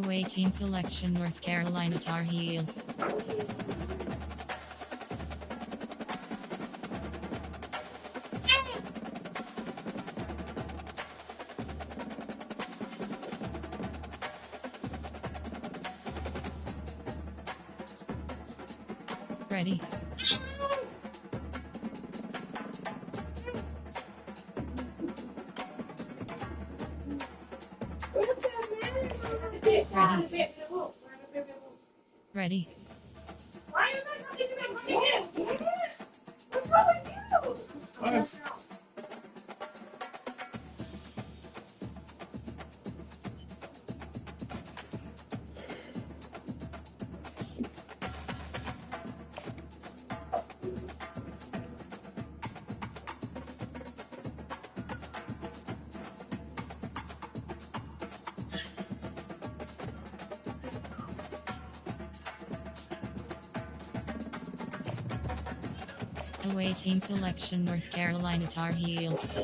Away team selection North Carolina Tar Heels. Ready. Ready. Why are you not coming to me? What's wrong with you? Away team selection North Carolina Tar Heels.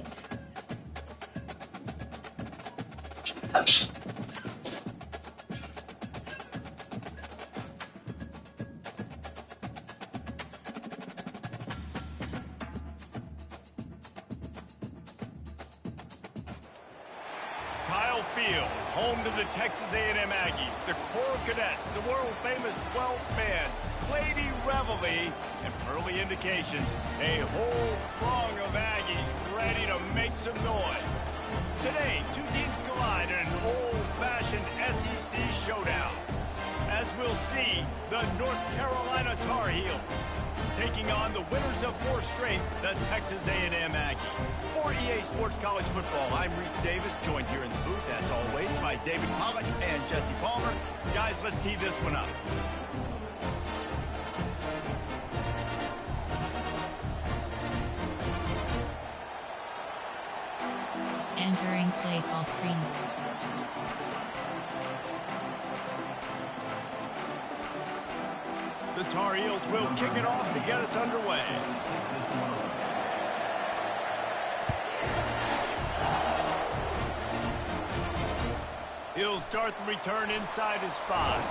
Kyle Field, home to the Texas A&M Aggies, the Coral Cadets, the world-famous 12 fans, Lady Reveille, and early indications, a whole throng of Aggies ready to make some noise. Today, two teams collide in an old-fashioned SEC showdown. As we'll see, the North Carolina Tar Heels taking on the winners of four straight, the Texas A&M Aggies. For EA Sports College Football, I'm Reese Davis, joined here in the booth, as always, by David Pollack and Jesse Palmer. Guys, let's tee this one up. Entering play call screen. The Tar Heels will kick it off to get us underway. He'll start the return inside his 5.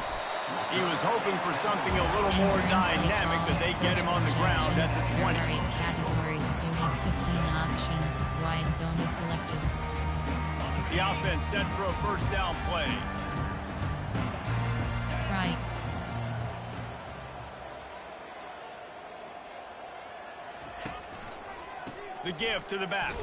He was hoping for something a little more dynamic, but they get him on the ground at the 20. Categories. You have 15 options. Wide zone is selected. The offense set for a first down play. Right. The give to the back.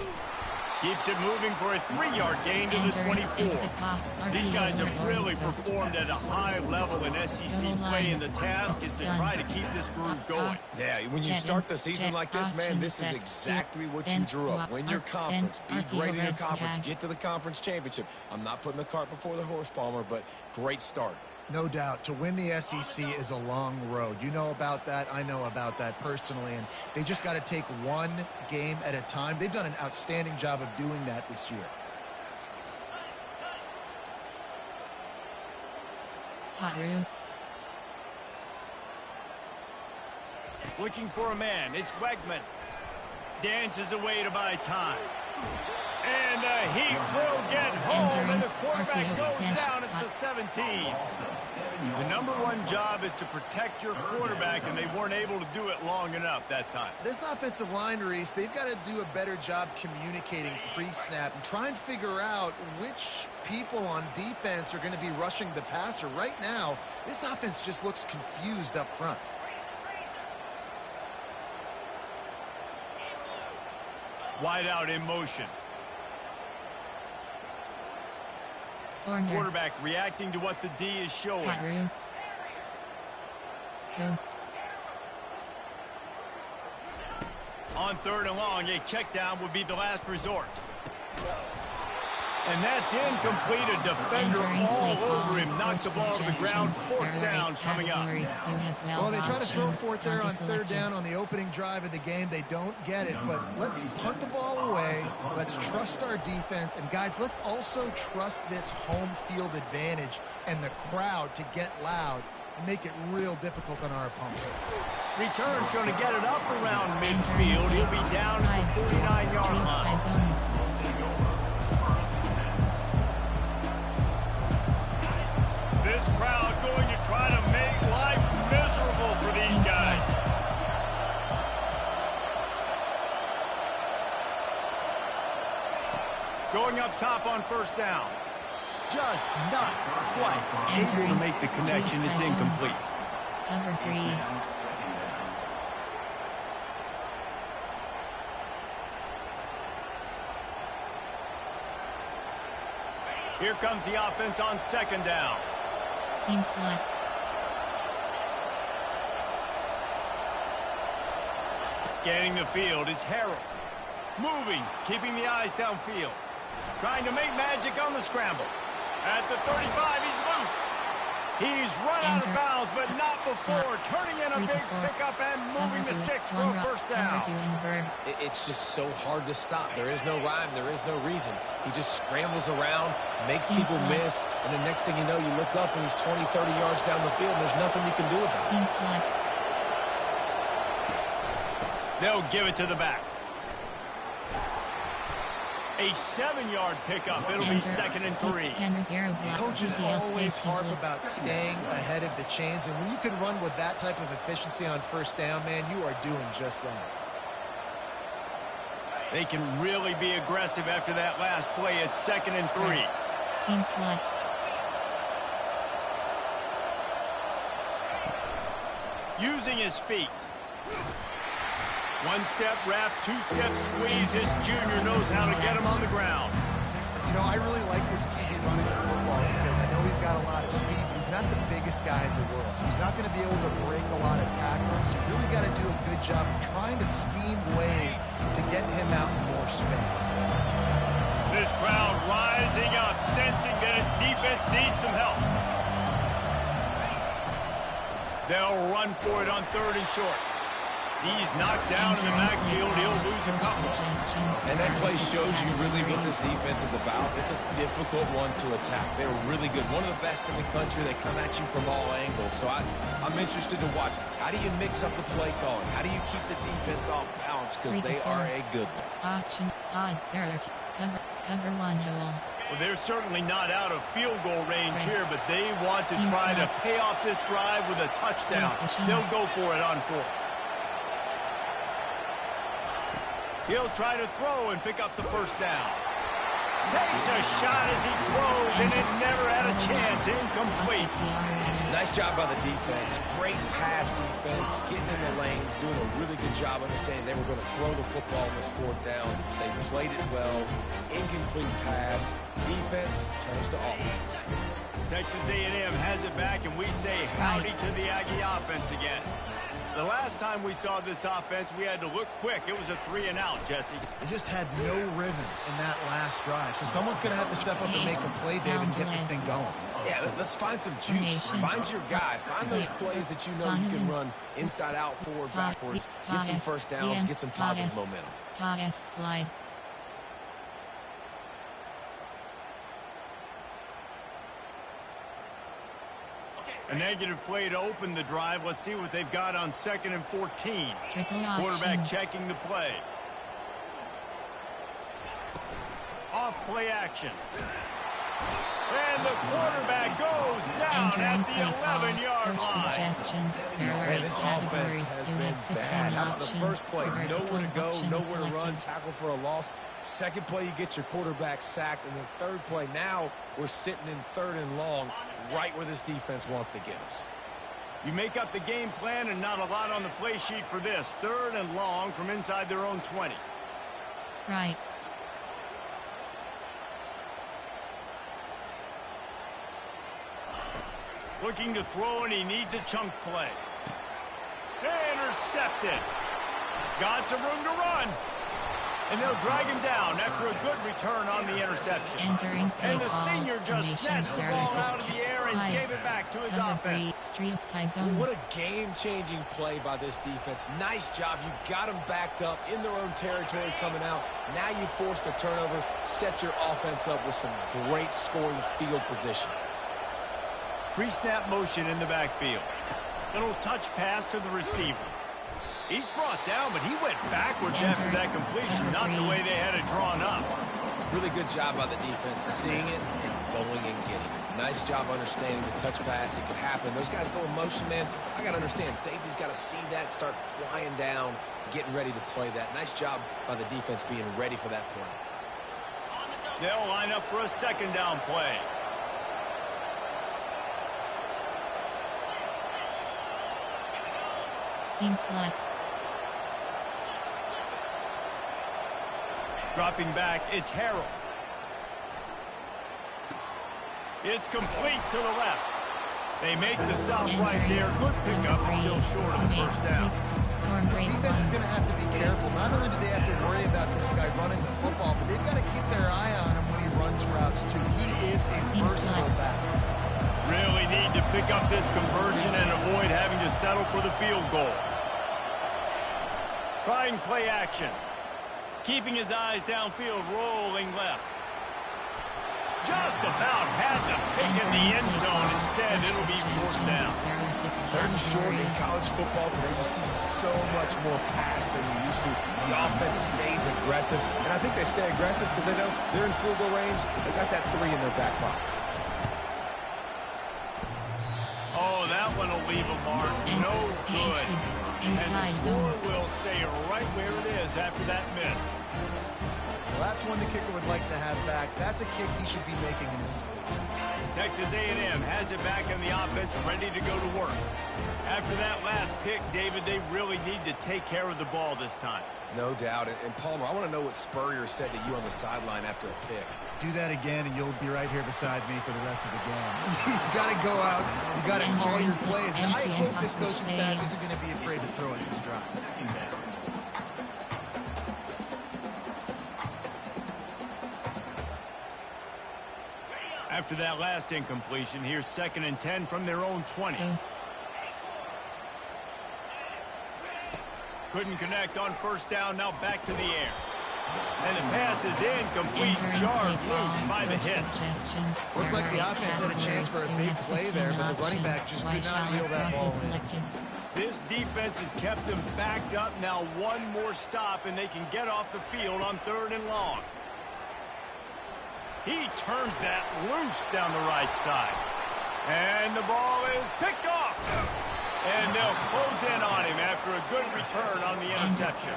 Keeps it moving for a 3-yard gain to the 24. These guys have really performed at a high level in SEC play, and the task is to try to keep this groove going. Yeah, when you start the season like this, man, this is exactly what you drew up. Win your conference, be great in your conference, get to the conference championship. I'm not putting the cart before the horse, Palmer, but great start. No doubt. To win the SEC is a long road. You know about that. I know about that personally. And they just got to take one game at a time. They've done an outstanding job of doing that this year. Hot routes. Looking for a man. It's Wegman. Dances away to buy time. And he will get home, and the quarterback goes down at the 17. The number one job is to protect your quarterback, and they weren't able to do it long enough that time. This offensive line, Reese, they've got to do a better job communicating pre-snap and try and figure out which people on defense are going to be rushing the passer. Right now, this offense just looks confused up front. Wide out in motion. Corner. Quarterback reacting to what the D is showing. Hot routes. Coast. On 3rd and long, a check down would be the last resort. And that's incomplete. A defender all over him. Knocked the ball to the ground. 4th down coming up. Well, they try to throw fourth there on 3rd down on the opening drive of the game. They don't get it, but let's punt the ball away. Let's trust our defense. And, guys, let's also trust this home field advantage and the crowd to get loud and make it real difficult on our opponent. Return's going to get it up around midfield. He'll be down at the 49-yard line. Going up top on first down. Just not quite able to make the connection. It's incomplete. Cover 3. Here comes the offense on second down. Seam flat. Scanning the field, it's Harold. Moving, keeping the eyes downfield. Trying to make magic on the scramble. At the 35, he's loose. He's run out of bounds, but not before. Turning in a big pickup and moving the sticks for a first down. It's just so hard to stop. There is no rhyme. There is no reason. He just scrambles around, makes people miss, and the next thing you know, you look up and he's 20, 30 yards down the field, and there's nothing you can do about it. They'll give it to the back. A 7-yard pickup. It'll be 2nd and 3. Coaches always harp about staying ahead of the chains, and when you can run with that type of efficiency on first down, man, you are doing just that. They can really be aggressive after that last play. It's 2nd and 3. Seam flat. Using his feet. One-step wrap, two-step squeeze. This junior knows how to get him on the ground. You know, I really like this QB running the football because I know he's got a lot of speed, but he's not the biggest guy in the world. So he's not going to be able to break a lot of tackles. So you really got to do a good job of trying to scheme ways to get him out in more space. This crowd rising up, sensing that its defense needs some help. They'll run for it on 3rd and short. He's knocked down in the backfield. He'll lose a couple. And that play shows you really what this defense is about. It's a difficult one to attack. They're really good. One of the best in the country. They come at you from all angles. So I'm interested to watch. How do you mix up the play calling? How do you keep the defense off balance? Because they are a good one. Option odd alert. Cover 1 hole. Well, they're certainly not out of field goal range here, but they want to try to pay off this drive with a touchdown. They'll go for it on 4th. He'll try to throw and pick up the first down. Takes a shot as he throws, and it never had a chance. Incomplete. Nice job by the defense. Great pass defense, getting in the lanes, doing a really good job understanding they were going to throw the football on this 4th down. They played it well. Incomplete pass. Defense turns to offense. Texas A&M has it back, and we say howdy to the Aggie offense again. The last time we saw this offense, we had to look quick. It was a 3-and-out, Jesse. They just had no rhythm in that last drive. So someone's going to have to step up and make a play, David, and get this thing going. Yeah, let's find some juice. Find your guy. Find those plays that you know you can run inside out, forward, backwards. Get some first downs, get some positive momentum. Slide. A negative play to open the drive. Let's see what they've got on 2nd and 14. Quarterback checking the play. Off play action. And the quarterback goes down at the 11-yard line. Man, this offense has been bad. How about the first play? Nowhere to go, nowhere to run, tackle for a loss. Second play, you get your quarterback sacked. And the 3rd play, now we're sitting in 3rd and long, right where this defense wants to get us. You make up the game plan and not a lot on the play sheet for this. 3rd and long from inside their own 20. Right. Looking to throw, and he needs a chunk play. Intercepted. Got some room to run. And they'll drag him down after a good return on the interception. And the senior just snatched the ball out of the air and gave it back to his offense. What a game-changing play by this defense. Nice job. You got them backed up in their own territory coming out. Now you force the turnover, set your offense up with some great scoring field position. Pre-snap motion in the backfield. Little touch pass to the receiver. He's brought down, but he went backwards after that completion, not the way they had it drawn up. Really good job by the defense, seeing it and going and getting it. Nice job understanding the touch pass. It could happen. Those guys go in motion, man. I got to understand, safety's got to see that, start flying down, getting ready to play that. Nice job by the defense being ready for that play. They'll line up for a second down play. Seam flat. Dropping back, it's Harrell. It's complete to the left. They make the stop right there. Good pickup, but still short of the first down. This defense is going to have to be careful. Not only do they have to worry about this guy running the football, but they've got to keep their eye on him when he runs routes, too. He is a versatile back. Really need to pick up this conversion and avoid having to settle for the field goal. Trying play action. Keeping his eyes downfield, rolling left. Just about had the pick in the end zone. Instead, it'll be fourth down. Third and short in college football today, you see so much more pass than you used to. The offense stays aggressive, and I think they stay aggressive because they know they're in field goal range. They got that 3 in their back pocket. Oh, that one will leave a mark. No good. And the score will stay right where it is after that miss. Well, that's one the kicker would like to have back. That's a kick he should be making in his sleep. Texas A&M has it back in the offense, ready to go to work. After that last pick, David, they really need to take care of the ball this time. No doubt. And Palmer, I want to know what Spurrier said to you on the sideline after a pick. Do that again, and you'll be right here beside me for the rest of the game. You've got to go out. You've got to call your plays. And I hope this coaching staff isn't going to be afraid to throw at this drive. After that last incompletion, here's 2nd and 10 from their own 20. Yes. Couldn't connect on first down, now back to the air. And the pass is incomplete, jarred loose by the hit. Looked like the offense had a chance for a big play there, but the running back just could not reel that ball in. This defense has kept them backed up. Now one more stop, and they can get off the field on 3rd and long. He turns that loose down the right side. And the ball is picked off. And they'll close in on him after a good return on the interception.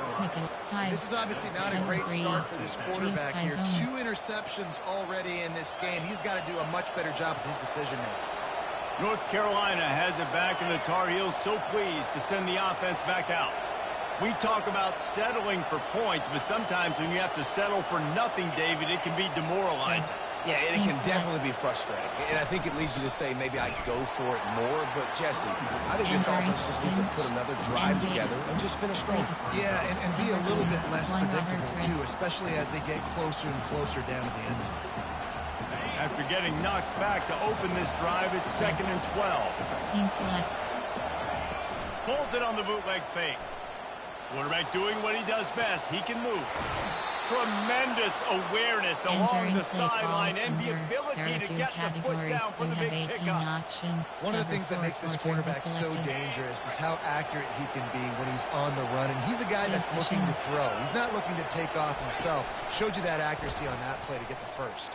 This is obviously not a great start for this quarterback here. 2 interceptions already in this game. He's got to do a much better job with his decision-making. North Carolina has it back, and the Tar Heels so pleased to send the offense back out. We talk about settling for points, but sometimes when you have to settle for nothing, David, it can be demoralizing. Yeah, and it can definitely be frustrating. And I think it leads you to say maybe I go for it more. But, Jesse, I think this offense just needs to put another drive together and just finish strong. Yeah, and be a little bit less predictable, too, especially as they get closer and closer down to the end zone. After getting knocked back to open this drive, it's 2nd and 12. Seam flat. Pulls it on the bootleg fake. Quarterback doing what he does best. He can move. Tremendous awareness along the sideline and the ability to get the foot down for the big pickup. One of the things that makes this quarterback so dangerous is how accurate he can be when he's on the run. And he's a guy that's looking to throw. He's not looking to take off himself. Showed you that accuracy on that play to get the first.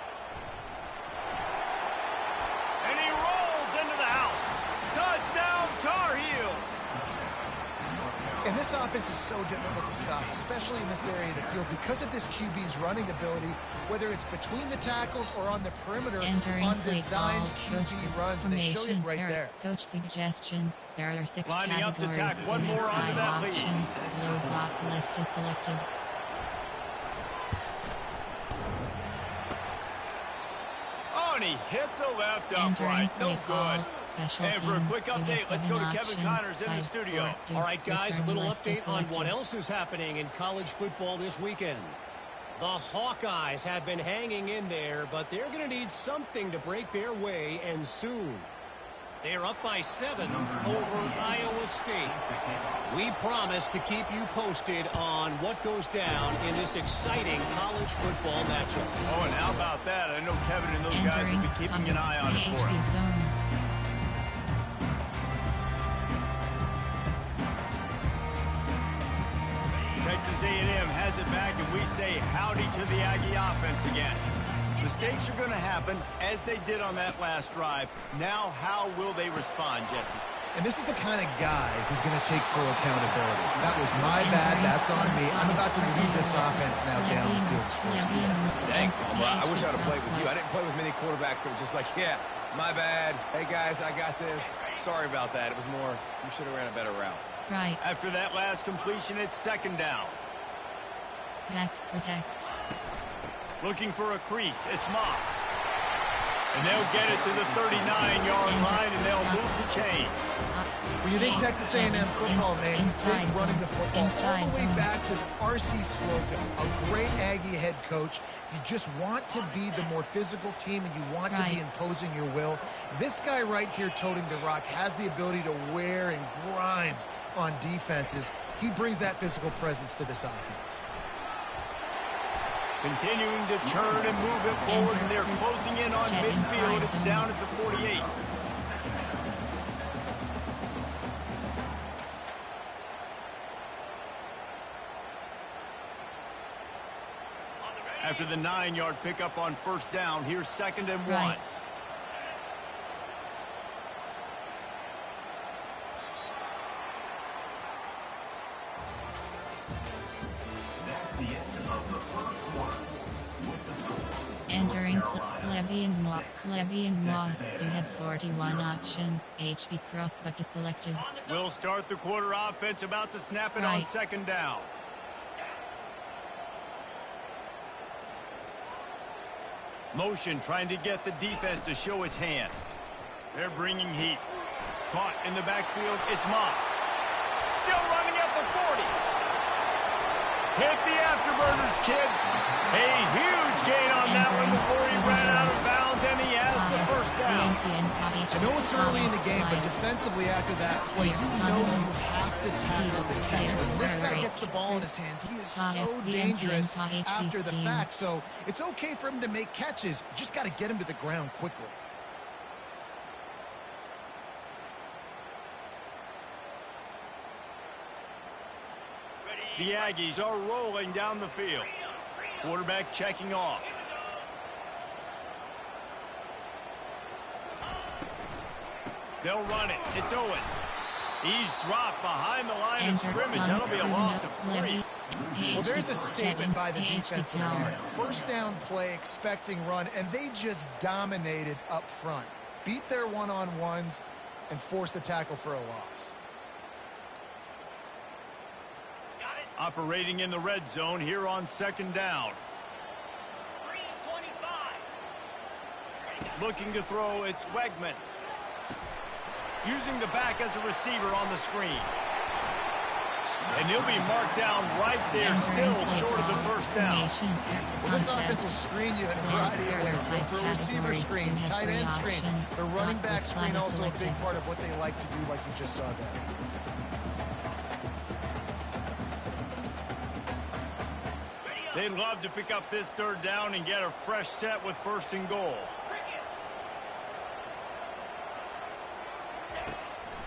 And he rolls into the house. Touchdown, Tar Heels. And this offense is so difficult to stop, especially in this area of the field, because of this QB's running ability, whether it's between the tackles or on the perimeter, on designed QB runs, and they show it right there. Coach suggestions. There are 6 lining up to categories. tack one more onto that lead. Options. Low block left is selected. And he hit the left upright. No good. And for a quick update, let's go to Kevin Connors in the studio. All right, guys, a little update on what else is happening in college football this weekend. The Hawkeyes have been hanging in there, but they're going to need something to break their way, and soon. They're up by 7 over Iowa State. We promise to keep you posted on what goes down in this exciting college football matchup. Oh, and how about that? I know Kevin and those guys will be keeping an eye on it for us. Texas A&M has it back, and we say howdy to the Aggie offense again. Mistakes are going to happen, as they did on that last drive. Now, how will they respond, Jesse? And this is the kind of guy who's going to take full accountability. That was my bad. That's on me. I'm about to lead this offense now down the field. Dang, I wish I'd have played with you. I didn't play with many quarterbacks that were just like, yeah, my bad. Hey, guys, I got this. Sorry about that. It was more, you should have ran a better route. Right. After that last completion, it's second down. Max protect. Looking for a crease. It's Moss. And they'll get it to the 39-yard line, and they'll move the chains. When you think Texas A&M football, man, you think running the football all the way back to R.C. Slocum, a great Aggie head coach. You just want to be the more physical team, and you want to be imposing your will. This guy right here toting the rock has the ability to wear and grind on defenses. He brings that physical presence to this offense. Continuing to turn and move it forward, and they're closing in on midfield. It's down at the 48. After the 9-yard pickup on first down, here's 2nd and 1. Entering Levy and Moss, you have 41 options. HB Crossbuck is selected. We'll start the quarter offense, about to snap it on 2nd down. Motion trying to get the defense to show its hand. They're bringing heat. Caught in the backfield, it's Moss. Still running at the 40. Hit the afterburners, kid. A huge gain on that one before he ran out of bounds, and he has the first down. I know it's early in the game, but defensively after that play, you know you have to tackle the catch. When this guy gets the ball in his hands, he is so dangerous after the fact. So it's okay for him to make catches. You just got to get him to the ground quickly. The Aggies are rolling down the field. Quarterback checking off. They'll run it. It's Owens. He's dropped behind the line of scrimmage. That'll be a loss of 3. Well, there's a statement by the defensive line. First down play, expecting run, and they just dominated up front. Beat their one-on-ones and forced a tackle for a loss. Operating in the red zone here on 2nd down. Looking to throw, it's Wegman. Using the back as a receiver on the screen. And he'll be marked down right there, still short of the first down. Well, this offense will screen you in a variety of ways. They'll throw receiver screens, tight end screens. The running back screen also a big part of what they like to do, like you just saw there. They'd love to pick up this 3rd down and get a fresh set with 1st and goal.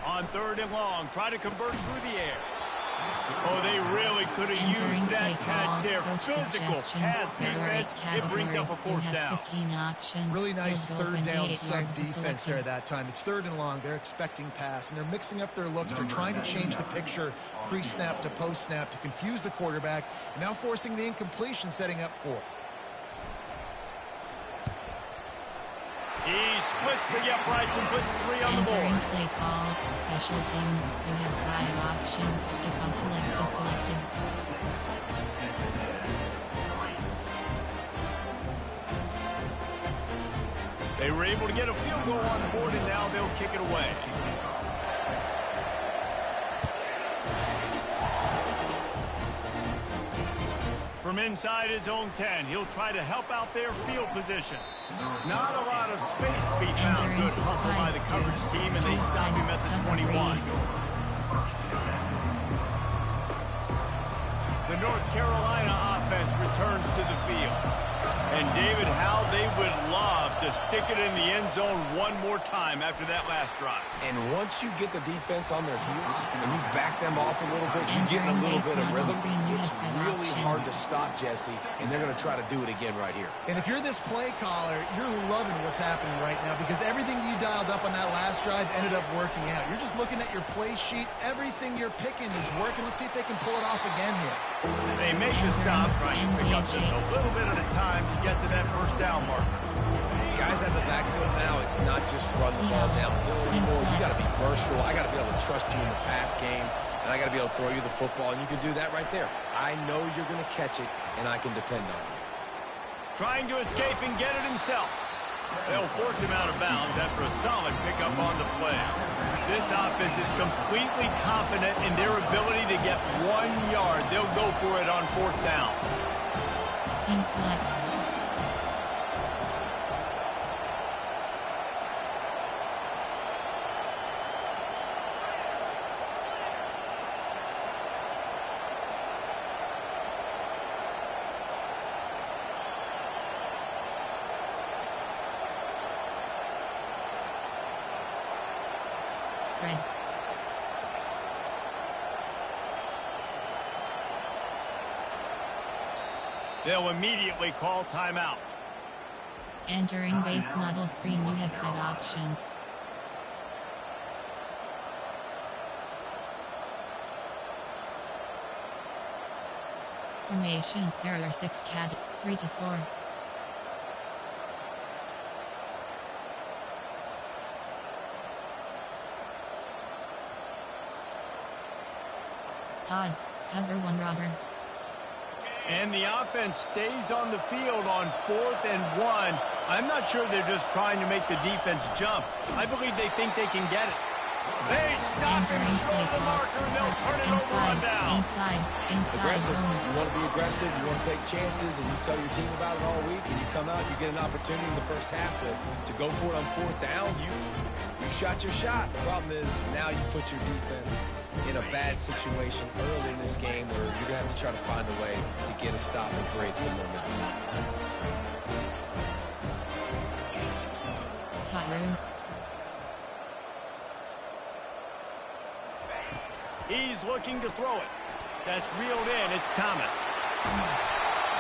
On 3rd and long, try to convert through the air. Oh, they really could have used that catch there. Physical pass defense. It brings up a 4th down. Really nice 3rd down sub-defense there that time. It's 3rd and long. They're expecting pass, and they're mixing up their looks. They're trying to change the picture pre-snap to post-snap to confuse the quarterback, and now forcing the incompletion, setting up 4th. He splits the uprights and puts 3 on the board. Entering play call, special teams, you have 5 options. Kickoff left is selected. They were able to get a field goal on the board, and now they'll kick it away. From inside his own 10, he'll try to help out their field position. Not a lot of space to be found. Good hustle by the coverage team, and they stop him at the 21. The North Carolina offense returns to the field. And David, how they would love to stick it in the end zone one more time after that last drive. And once you get the defense on their heels and you back them off a little bit, you get a little bit of rhythm, it's really hard to stop, Jesse, and they're going to try to do it again right here. And if you're this play caller, you're loving what's happening right now because everything you dialed up on that last drive ended up working out. You're just looking at your play sheet. Everything you're picking is working. Let's see if they can pull it off again here. They make the stop, trying to pick up just a little bit at a time to get to that first down marker. Guys out of the backfield now, it's not just run the ball downhill anymore. You got to be versatile. I got to be able to trust you in the pass game, and I got to be able to throw you the football, and you can do that right there. I know you're going to catch it, and I can depend on you. Trying to escape and get it himself. They'll force him out of bounds after a solid pickup on the play. This offense is completely confident in their ability to get 1 yard. They'll go for it on fourth down. Seam flat. Spread. They'll immediately call timeout. Entering base model screen, you have 5 options. Formation, there are 6 CAD, 3 to 4. Odd, cover 1 robber. And the offense stays on the field on 4th and 1. I'm not sure they're just trying to make the defense jump. I believe they think they can get it. They stop and show the marker, and they'll turn it over on down. Inside Aggressive. zone. You want to be aggressive, you want to take chances, and you tell your team about it all week, and you come out, you get an opportunity in the first half to go for it on 4th down. You shot your shot. The problem is now you put your defense in a bad situation early in this game where you're going to have to try to find a way to get a stop and create some momentum. Hot routes. He's looking to throw it. That's reeled in. It's Thomas.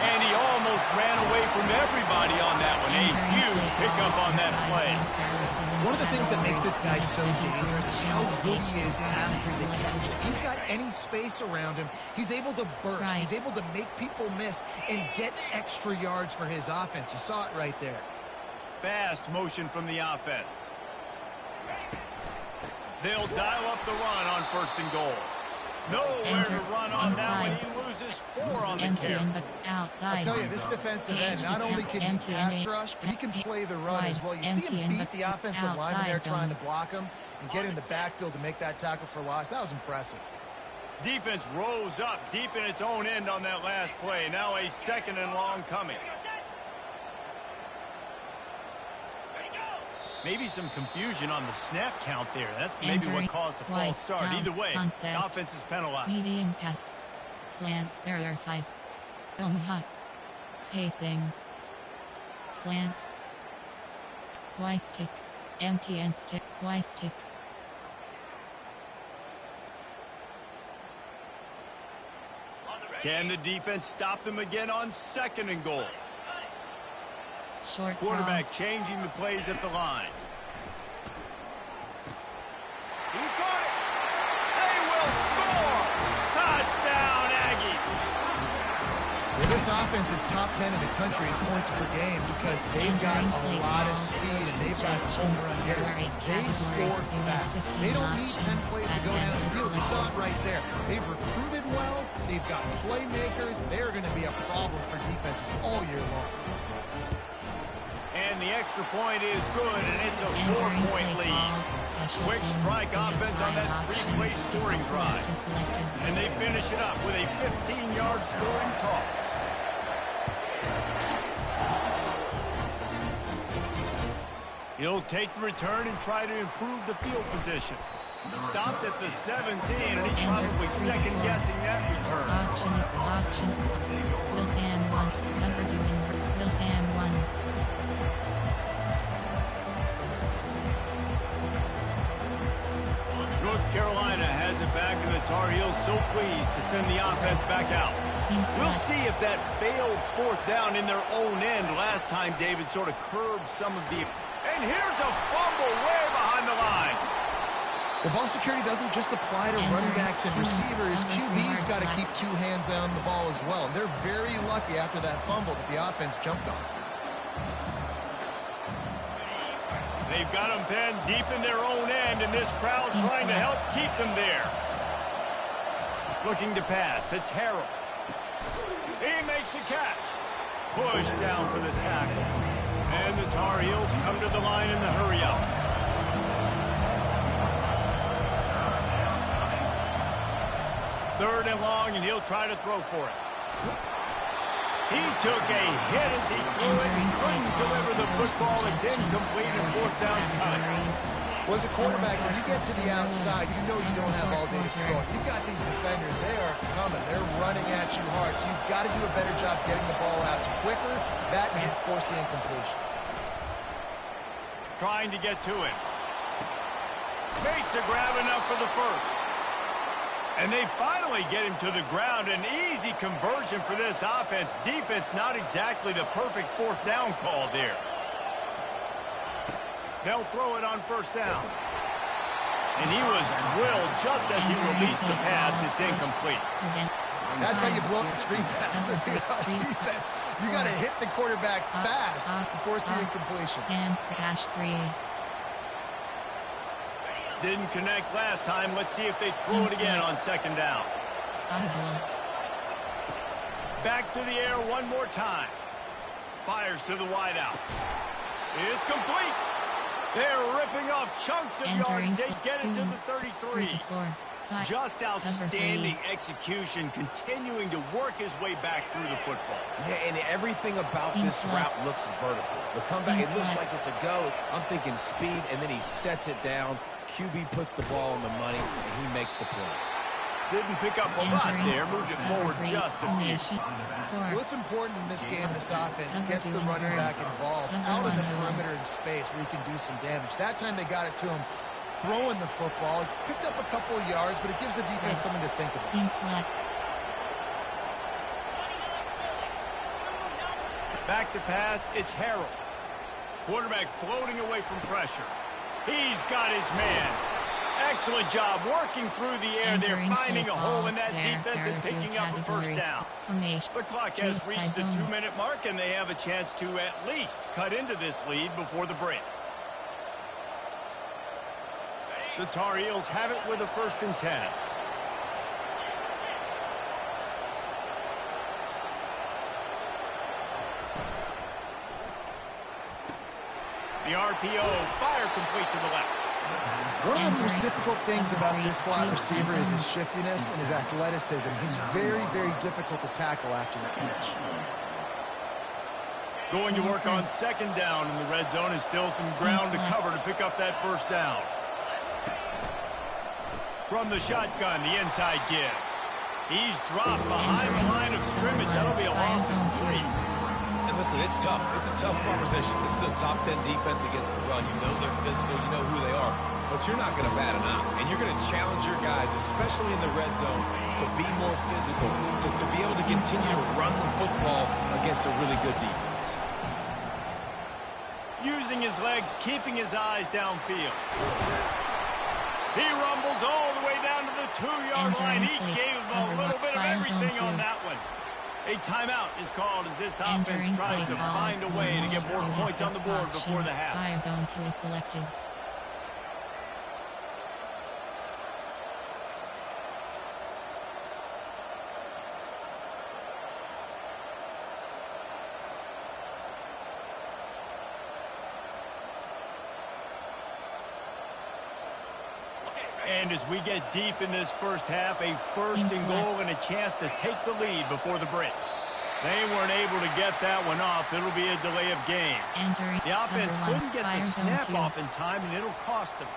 And he almost ran away from everybody on that one. A huge pickup on that play. One of the things that makes this guy so dangerous is how good he is after the catch. If he's got any space around him, he's able to burst. Right. He's able to make people miss and get extra yards for his offense. You saw it right there. Fast motion from the offense. They'll dial up the run on 1st and goal. Nowhere to run on that one. He loses 4 on the carry. But outside. I tell you, this defensive end, not only can he pass rush, but he can play the run as well. You see him beat the offensive lineman there trying to block him and get in the backfield to make that tackle for loss. That was impressive. Defense rose up deep in its own end on that last play. Now a 2nd and long coming. Maybe some confusion on the snap count there. That's maybe what caused the false start. Either way, the offense is penalized. Medium pass. Slant. There are 5. Hot. Spacing. Slant. Y stick. Empty and stick. Y stick. Can the defense stop them again on 2nd and goal? Short Quarterback cross. changing the plays at the line. He got it. They will score. Touchdown, Aggies. Well, this offense is top 10 in the country in points per game because they've got a lot of speed and they've got home run hitters. They score fast. They don't need 10 plays to go down the field. We saw it right there. They've recruited well. They've got playmakers. They're going to be a problem for defenses all year long. And the extra point is good, and it's a 4-point lead. Quick strike offense on that 3-play scoring drive. And they finish it up with a 15-yard scoring toss. He'll take the return and try to improve the field position. Stopped at the 17, and he's probably second-guessing that return. Auction. Will Sam 1. Cover doing. Will Sam back, and the Tar Heels so pleased to send the offense back out. We'll see if that failed fourth down in their own end. Last time, David sort of curbed some of the... And here's a fumble way behind the line. Well, ball security doesn't just apply to running backs and receivers. QB's got to keep two hands on the ball as well. They're very lucky after that fumble that the offense jumped on. They've got them pinned deep in their own end, and this crowd's trying to help keep them there. Looking to pass. It's Harrell. He makes the catch. Push down for the tackle. And the Tar Heels come to the line in the hurry-up. Third and long, and he'll try to throw for it. He took a hit as he threw it. He couldn't deliver the football. It's incomplete, and fourth down's coming. Well, as a quarterback, when you get to the outside, you know you don't have all day to throw. You got these defenders. They are coming. They're running at you hard. So you've got to do a better job getting the ball out quicker. That hit forced the incompletion. Trying to get to it. Makes a grab enough for the first. And they finally get him to the ground. An easy conversion for this offense. Defense not exactly the perfect fourth down call there. They'll throw it on first down. And he was drilled just as he released the pass. It's incomplete. That's how you blow up the screen pass. Defense. You got to hit the quarterback fast and force the incompletion. Sam crashed free. Didn't connect last time. Let's see if they throw it again on second down. Back to the air one more time. Fires to the wideout. It's complete. They're ripping off chunks of yards. They get it to the 33. Just outstanding execution, continuing to work his way back through the football. Yeah, and everything about this route looks vertical. The comeback, it looks like it's a go. I'm thinking speed, and then he sets it down. QB puts the ball on the money, and he makes the play. Didn't pick up a lot there. Moved it forward just a few. Well, it's important in this game, this offense gets the running back involved out in the perimeter and space where he can do some damage. That time they got it to him throwing the football. Picked up a couple of yards, but it gives the defense something to think about. Seam flat. Back to pass. It's Harrell. Quarterback floating away from pressure. He's got his man. Excellent job working through the air. They're finding a hole in that defense and picking up a first down. The clock has reached the 2-minute mark, and they have a chance to at least cut into this lead before the break. The Tar Heels have it with a 1st and 10. The RPO, fire complete to the left. One of the most difficult things about this slot receiver is his shiftiness and his athleticism. He's very, very difficult to tackle after the catch. Going to work on second down, and the red zone is still some ground to cover to pick up that first down. From the shotgun, the inside give. He's dropped behind the line of scrimmage. That'll be a loss of 3. And listen, it's tough. It's a tough proposition. This is a top 10 defense against the run. You know they're physical. You know who they are. But you're not going to bat an eye. And you're going to challenge your guys, especially in the red zone, to be more physical, to be able to continue to run the football against a really good defense. Using his legs, keeping his eyes downfield. He rumbles all the way down to the 2-yard line. He gave them a little bit of everything on that one. A timeout is called as this offense tries to find a way to get more points on the board before the half. Fire zone 2 is selected. And as we get deep in this first half, a 1st and goal and a chance to take the lead before the break. They weren't able to get that one off. It'll be a delay of game. The offense couldn't get the snap off in time, and it'll cost them.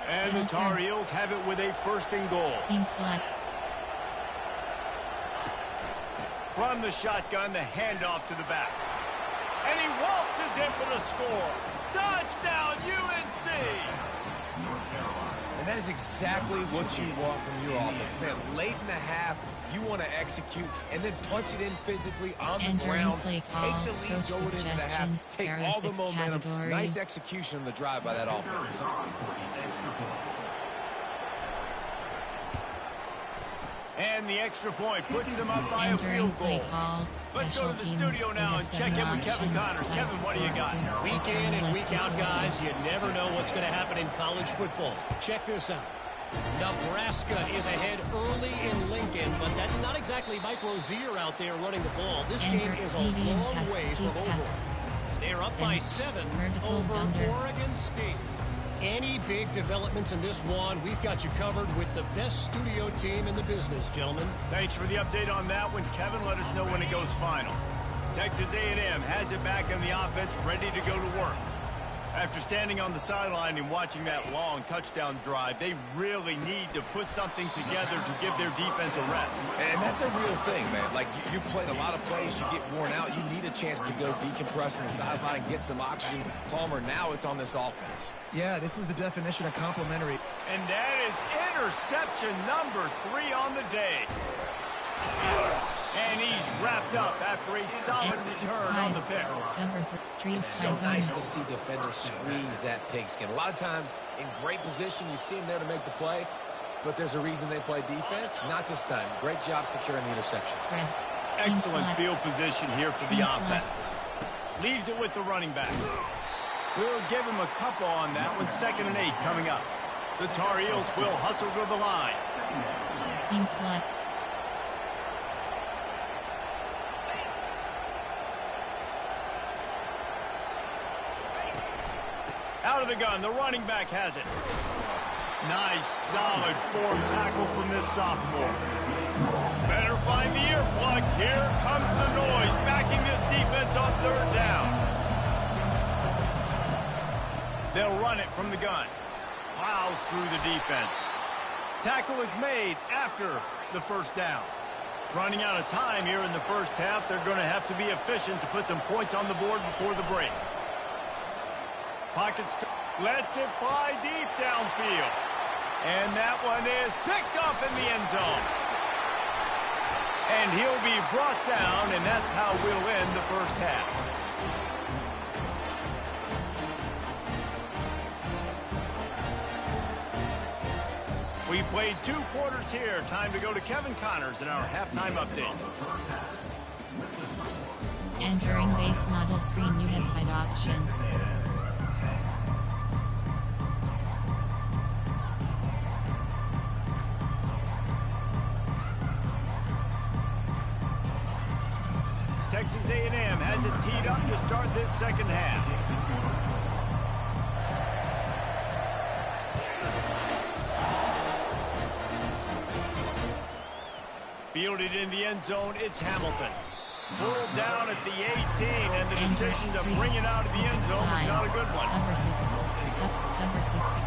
And the Tar Heels have it with a 1st and goal. Seam flat. From the shotgun, the handoff to the back. And he waltzes in for the score. Touchdown, UNC! And that is exactly what you want from your offense. Man, late in the half, you want to execute and then punch it in physically on the ground. Play Take call, the lead going into the half. Take all the momentum. Categories. Nice execution on the drive by that offense. And the extra point puts them up by a field goal. Let's go to the studio now and check in with Kevin Connors. Kevin, what do you got? Week in and week out, guys, you never know what's going to happen in college football. Check this out. Nebraska is ahead early in Lincoln, but that's not exactly Mike Rozier out there running the ball. This game is a long way from over. They're up by 7 over Oregon State. Any big developments in this one, we've got you covered with the best studio team in the business, gentlemen. Thanks for the update on that one, Kevin. Let us know when it goes final. Texas A&M has it back in the offense, ready to go to work. After standing on the sideline and watching that long touchdown drive, they really need to put something together to give their defense a rest. And that's a real thing, man. Like, you played a lot of plays, you get worn out, you need a chance to go decompress on the sideline and get some oxygen. Palmer, now it's on this offense. Yeah, this is the definition of complimentary. And that is interception number 3 on the day. And he's wrapped up after a solid return on the pick. It's so nice to see defenders squeeze that pigskin. A lot of times in great position, you see them there to make the play, but there's a reason they play defense. Not this time. Great job securing the interception. Excellent field position here for the offense. Leaves it with the running back. We'll give him a couple on that one. 2nd and 8 coming up. The Tar Heels will hustle to the line. Seam flat. Out of the gun, the running back has it. Nice, solid form tackle from this sophomore. Better find the earplugs. Here comes the noise, backing this defense on 3rd down. They'll run it from the gun. Plows through the defense. Tackle is made after the 1st down. Running out of time here in the 1st half. They're going to have to be efficient to put some points on the board before the break. Pockets lets it fly deep downfield. And that one is picked up in the end zone. And he'll be brought down, and that's how we'll end the 1st half. We played 2 quarters here. Time to go to Kevin Connors in our halftime update. Entering base model screen, you have 5 options. Texas A&M has it teed up to start this 2nd half. Fielded in the end zone, it's Hamilton. Pulled down at the 18, and the decision to bring it out of the end zone was not a good one. Cover 6. Cover 6.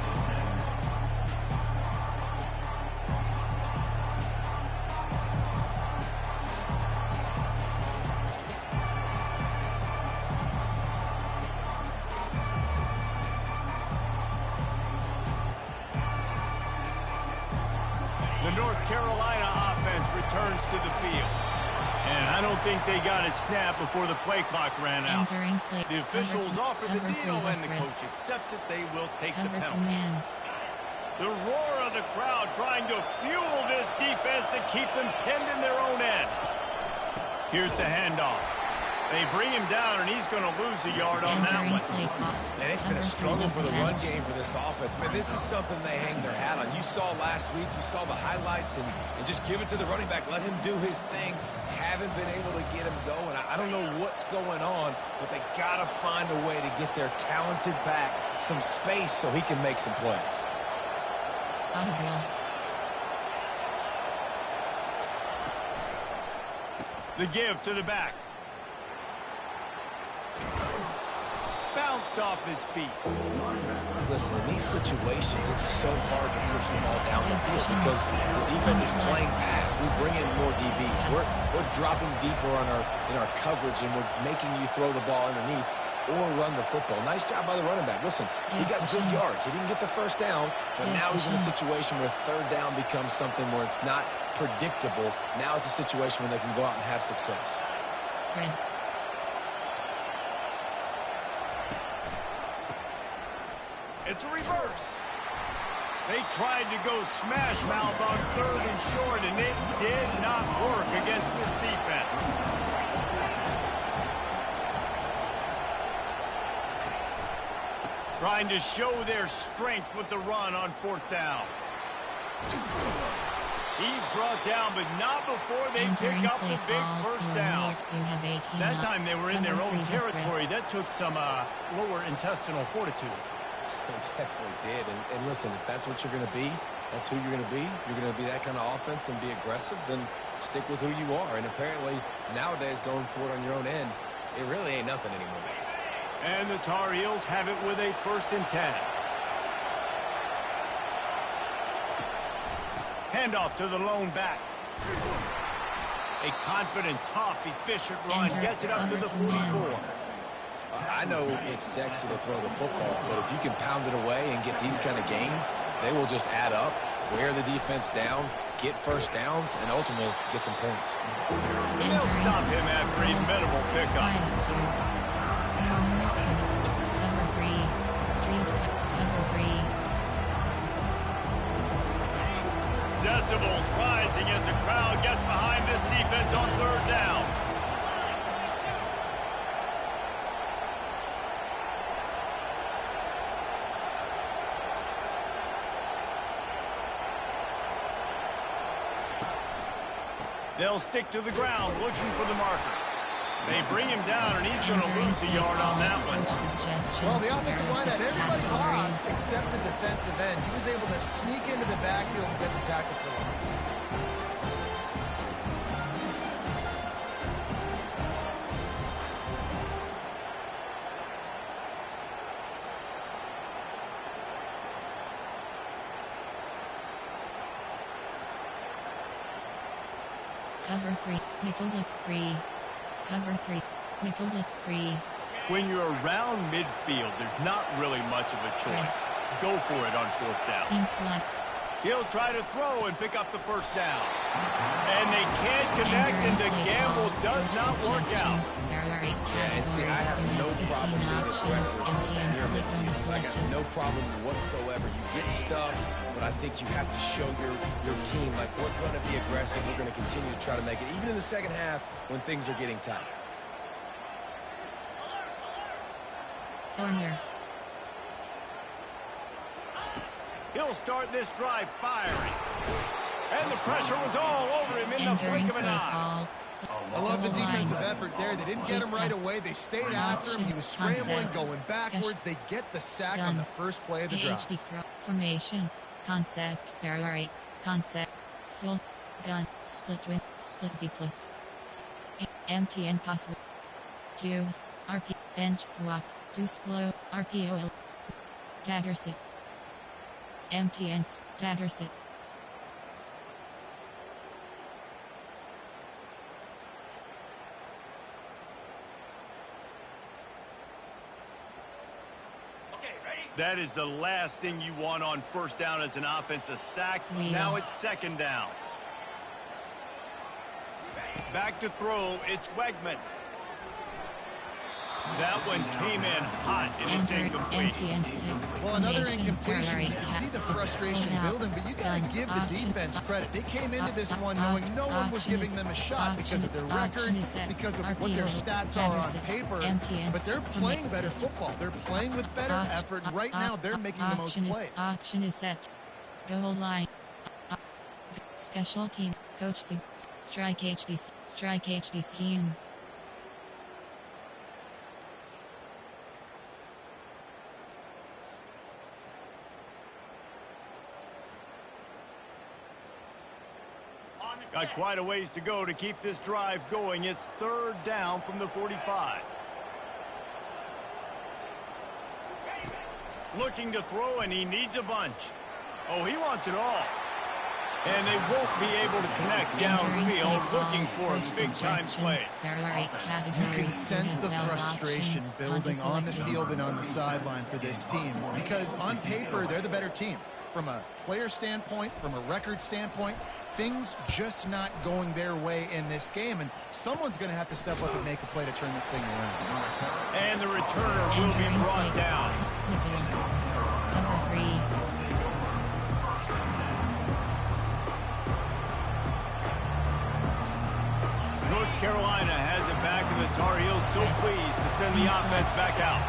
The North Carolina offense returns to the field. And I don't think they got it snapped before the play clock ran out. The officials offer the deal, and the coach accepts it. They will take the penalty. The roar of the crowd trying to fuel this defense to keep them pinned in their own end. Here's the handoff. They bring him down, and he's going to lose a yard on that one. And it's been a struggle for the run game for this offense. Man, this is something they hang their hat on. You saw last week, you saw the highlights, and just give it to the running back. Let him do his thing. Haven't been able to get him going. I don't know what's going on, but they got to find a way to get their talented back some space so he can make some plays. The give to the back. bounced off his feet. Listen, in these situations, it's so hard to push the ball down the field because the defense is playing pass. We bring in more DBs. We're dropping deeper in our coverage, and we're making you throw the ball underneath or run the football. Nice job by the running back. Listen, he got good yards. He didn't get the first down, but now he's in a situation where third down becomes something where it's not predictable. Now it's a situation where they can go out and have success. Spread. It's a reverse. They tried to go smash mouth on 3rd and short, and it did not work against this defense. Trying to show their strength with the run on 4th down. He's brought down, but not before they pick up the big first down. That time they were in their own territory. That took some lower intestinal fortitude. It definitely did. And listen, if that's what you're going to be, that's who you're going to be. You're going to be that kind of offense and be aggressive, then stick with who you are. And apparently, nowadays, going for it on your own end, it really ain't nothing anymore. And the Tar Heels have it with a 1st and 10. Handoff to the lone back. A confident, tough, efficient run gets it up to the 44. I know it's sexy to throw the football, but if you can pound it away and get these kind of gains, they will just add up, wear the defense down, get first downs, and ultimately get some points. And they'll stop him after a minimal pickup. Cover 3. Dreams cover 3. Decibels rising as the crowd gets behind this defense on 3rd down. They'll stick to the ground, looking for the marker. They bring him down, and he's going to lose a yard on that one. Well, the offensive line had everybody blocked except the defensive end. He was able to sneak into the backfield and get the tackle for loss. Cover 3. Nickel blitz 3. Cover 3. Nickel blitz 3. When you're around midfield, there's not really much of a choice. Go for it on 4th down. Seam flat. He'll try to throw and pick up the first down. And they can't connect, and the gamble does not work out. Yeah, and see, I have no problem being aggressive near midfield. I got no problem whatsoever. You get stuff, but I think you have to show your team, like, we're going to be aggressive. We're going to continue to try to make it, even in the second half when things are getting tight. Corner. He'll start this drive firing. And the pressure was all over him in the blink of an eye. I love the defensive effort there. They didn't get him right away. They stayed after him. He was scrambling, going backwards. They get the sack on the first play of the drive. Formation. Concept. Parallel. Concept. Full. Gun. Split win. Split Z plus. Empty and possible. Juice. RP. Bench swap. Deuce flow. RPOL. Dagger sit. Empty and dagger sit. That is the last thing you want on 1st down as an offensive sack. Now it's 2nd down. Back to throw, it's Wegman. That one came in hot, and it's incomplete. Well, another incompletion. You can see the frustration building, but you got to give the defense credit. They came into this one knowing no one was giving them a shot because of their record, because of what their stats are on paper. But they're playing better football. They're playing with better effort, and right now they're making the most plays. Option is set. Goal line. Special team. Coach Strike HDC. Strike HD scheme. Got quite a ways to go to keep this drive going. It's 3rd down from the 45. Looking to throw, and he needs a bunch. Oh, he wants it all. And they won't be able to connect downfield, looking for a big-time play. You can sense the frustration building on the field and on the sideline for this team, because on paper, they're the better team. From a player standpoint, from a record standpoint, things just not going their way in this game, and someone's going to have to step up and make a play to turn this thing around. And the returner will be brought down. Cover 3. North Carolina has it back, and the Tar Heels so pleased to send the offense back out.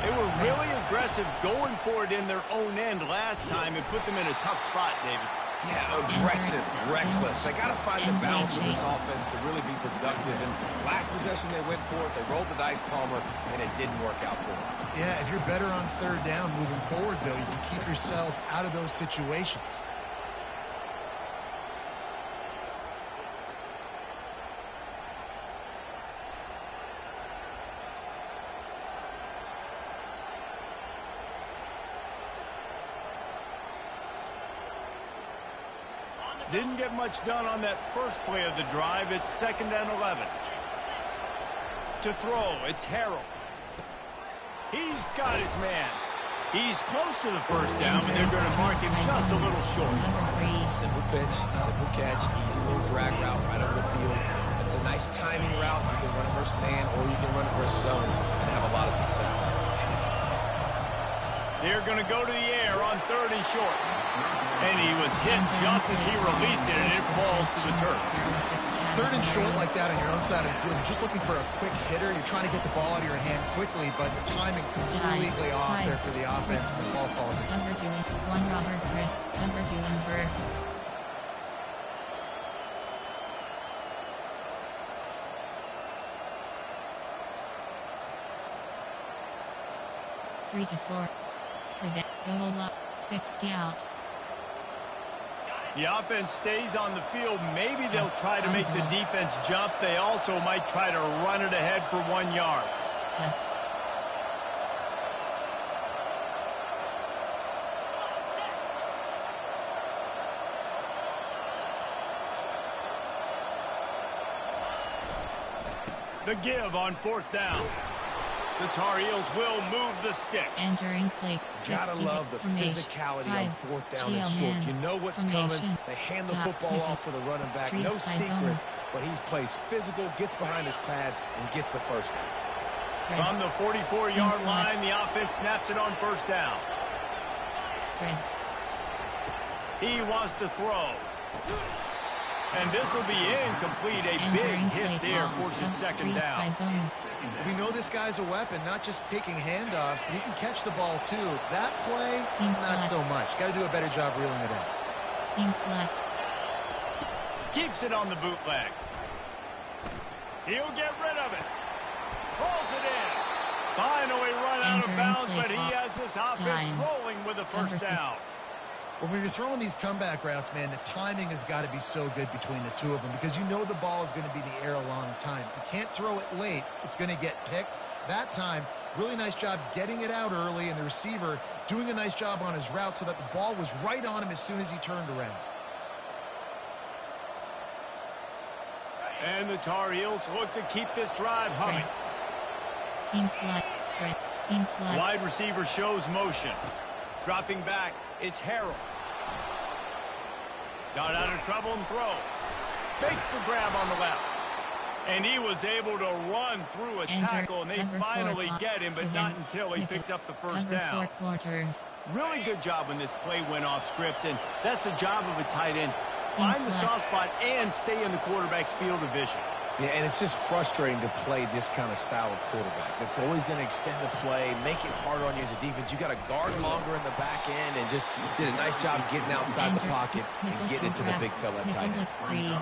They were really aggressive going for it in their own end last time and put them in a tough spot, David. Yeah, aggressive, reckless. They got to find the balance of this offense to really be productive. And last possession they went for it, they rolled the dice, Palmer, and it didn't work out for them. Yeah, if you're better on third down moving forward, though, you can keep yourself out of those situations. Didn't get much done on that first play of the drive. It's 2nd and 11. To throw, it's Harrell. He's got his man. He's close to the first down, but they're going to mark him just a little short. Simple pitch, simple catch, easy little drag route right over the field. It's a nice timing route. You can run it versus man, or you can run it versus zone and have a lot of success. They're going to go to the air on 3rd and short. And he was hit just as he released it, and it falls to the turf. 3rd and short like that on your own side of the field, you're just looking for a quick hitter. You're trying to get the ball out of your hand quickly, but the timing completely off there for the offense, and the ball falls in. Cover 2 1 Robert Griff. Cover 2 and Burr. Three to 4. Prevent. Goal up. 60 out. The offense stays on the field. Maybe they'll try to make the defense jump. They also might try to run it ahead for 1 yard. Yes. The give on 4th down. The Tar Heels will move the sticks. Entering play. Gotta love the physicality on 4th down and short. You know what's coming. They hand the football off to the running back. No secret, but he plays physical, gets behind his pads, and gets the first down. From the 44-yard line, the offense snaps it on 1st down. Spread. He wants to throw. And this will be incomplete. A big hit there forces 2nd down. We know this guy's a weapon, not just taking handoffs, but he can catch the ball too. That play, not so much. Got to do a better job reeling it in. Seam flat. Keeps it on the bootleg. He'll get rid of it. Pulls it in. Finally run out of bounds, but he has this offense rolling with a 1st down. Well, when you're throwing these comeback routes, man, the timing has got to be so good between the two of them, because you know the ball is going to be in the air a long time. You can't throw it late. It's going to get picked. That time, really nice job getting it out early, and the receiver doing a nice job on his route so that the ball was right on him as soon as he turned around. And the Tar Heels look to keep this drive humming. Seam flat. Spread. Seam flat. Wide receiver shows motion. Dropping back, it's Harrell. Got out of trouble and throws. Makes the grab on the left. And he was able to run through a tackle, and they finally get him, but not until he picks up the 1st down. 4 quarters. Really good job when this play went off script, and that's the job of a tight end. Find the soft spot and stay in the quarterback's field of vision. Yeah, and it's just frustrating to play this kind of style of quarterback. That's always going to extend the play, make it harder on you as a defense. You got to guard longer in the back end, and just did a nice job getting outside the pocket and getting into the big fella at tight end.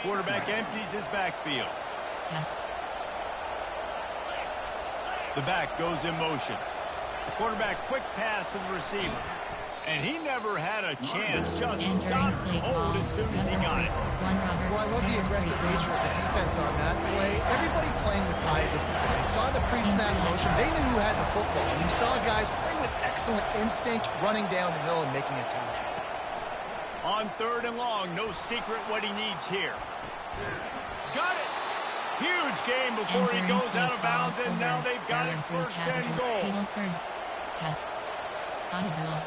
Quarterback empties his backfield. Yes. The back goes in motion. Quarterback quick pass to the receiver. And he never had a chance, just stopped cold as soon as he got it. Well, I love the aggressive nature of the defense on that play. Everybody playing with high discipline. They saw the pre-snap motion. They knew who had the football. And you saw guys play with excellent instinct running down the hill and making a tackle. On 3rd and long, no secret what he needs here. Got it! Huge game before he goes out of bounds, and now they've got it 1st and goal. Pass. Audible.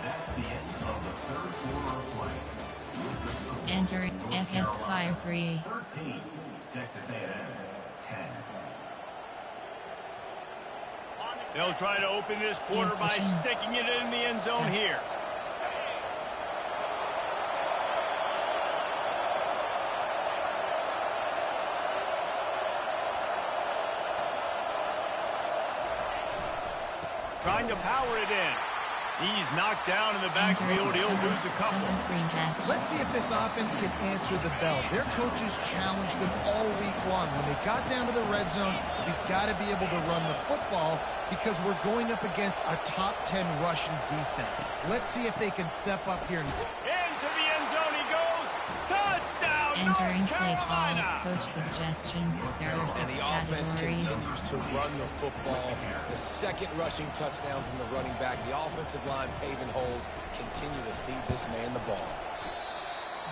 That's the end of the 3rd quarter of play. Entering FS Fire 3. 13, Texas A&M 10. They'll try to open this quarter by sticking it in the end zone here. Trying to power it in. He's knocked down in the backfield. He'll lose a couple. Let's see if this offense can answer the bell. Their coaches challenged them all week long. When they got down to the red zone, we've got to be able to run the football because we're going up against a top 10 rushing defense. Let's see if they can step up here. Into the end zone he goes. Touchdown, Entering North play call, Carolina. coach suggestions. There are 6 And the offense categories. continues to run the football. The 2nd rushing touchdown from the running back. The offensive line paving holes. Continue to feed this man the ball.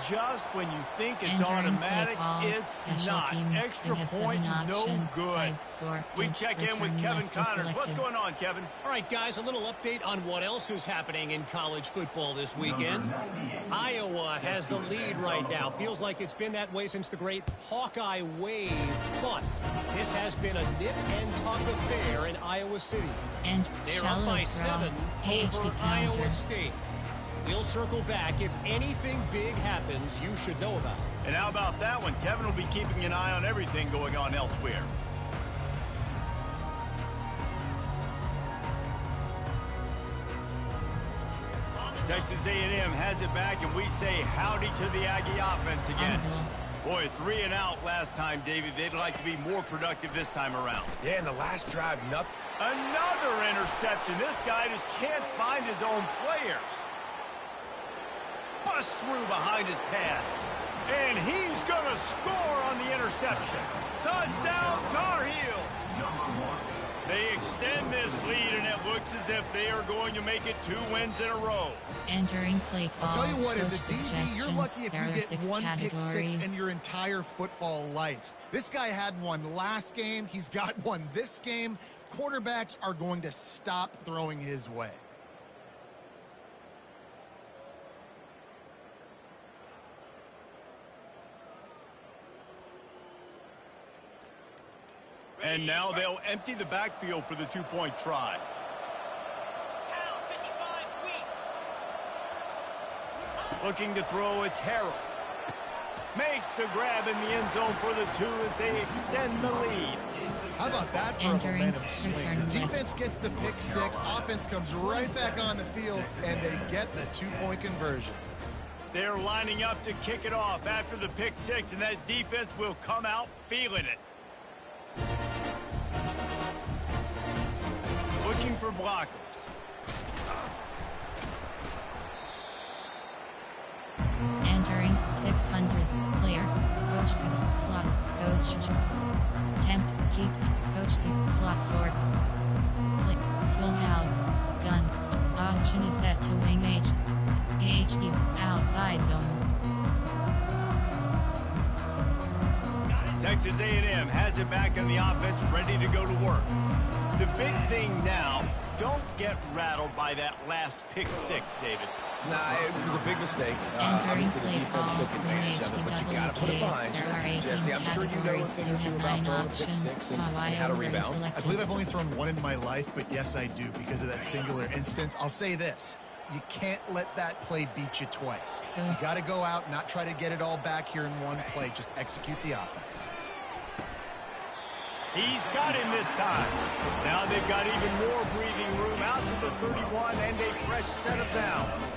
Just when you think it's Entering automatic, play call, it's special not. teams. Extra We have point, 7 no options, good. 5, 4, We 2, check in with return Kevin left Connors. What's selected. going on, Kevin? All right, guys, a little update on what else is happening in college football this weekend. Iowa has the lead right now. Feels like it's been that way since the great Hawkeye wave. But this has been a nip-and-tuck affair in Iowa City. And They're up shallow by cross, 7 AHP over counter. Iowa State. We'll circle back. If anything big happens, you should know about it. And how about that one? Kevin will be keeping an eye on everything going on elsewhere. Texas A&M has it back, and we say howdy to the Aggie offense again. Boy, 3 and out last time, David. They'd like to be more productive this time around. Yeah, in the last drive, nothing. Another interception. This guy just can't find his own players. Bust through behind his pad. And he's going to score on the interception. Touchdown, Tar Heel. They extend this lead, and it looks as if they are going to make it 2 wins in a row. Entering play call. I'll tell you what, as a coach DB, you're lucky if There you are get 6 one pick categories. 6 in your entire football life. This guy had one last game. He's got one this game. Quarterbacks are going to stop throwing his way. And now they'll empty the backfield for the 2-point try. Looking to throw, it's Harrell. Makes the grab in the end zone for the 2 as they extend the lead. How about that for Entering a momentum swing? return Defense gets the pick 6. Offense comes right back on the field, and they get the 2-point conversion. They're lining up to kick it off after the pick 6, and that defense will come out feeling it. Looking for blockers. Entering 600s. Player. Coach slot. Coach. Temp. Keep. Coach slot fork. Play. Full house. Gun. Option is set to wing H. HQ. Outside zone. Texas A&M has it back on the offense, ready to go to work. The big thing now, don't get rattled by that last pick 6, David. Nah, it was a big mistake. Entering Obviously, the play defense call, took advantage of it, but you got to put it behind There are you. 18 Jesse, I'm sure you know a categories. thing You or two have about 9 throwing a pick options. 6 and While how to Iowa rebound. selected. I believe I've only thrown one in my life, but yes, I do because of that singular instance. I'll say this. You can't let that play beat you twice. You got to go out and not try to get it all back here in one play. Just execute the offense. He's got him this time. Now they've got even more breathing room out to the 31 and a fresh set of downs.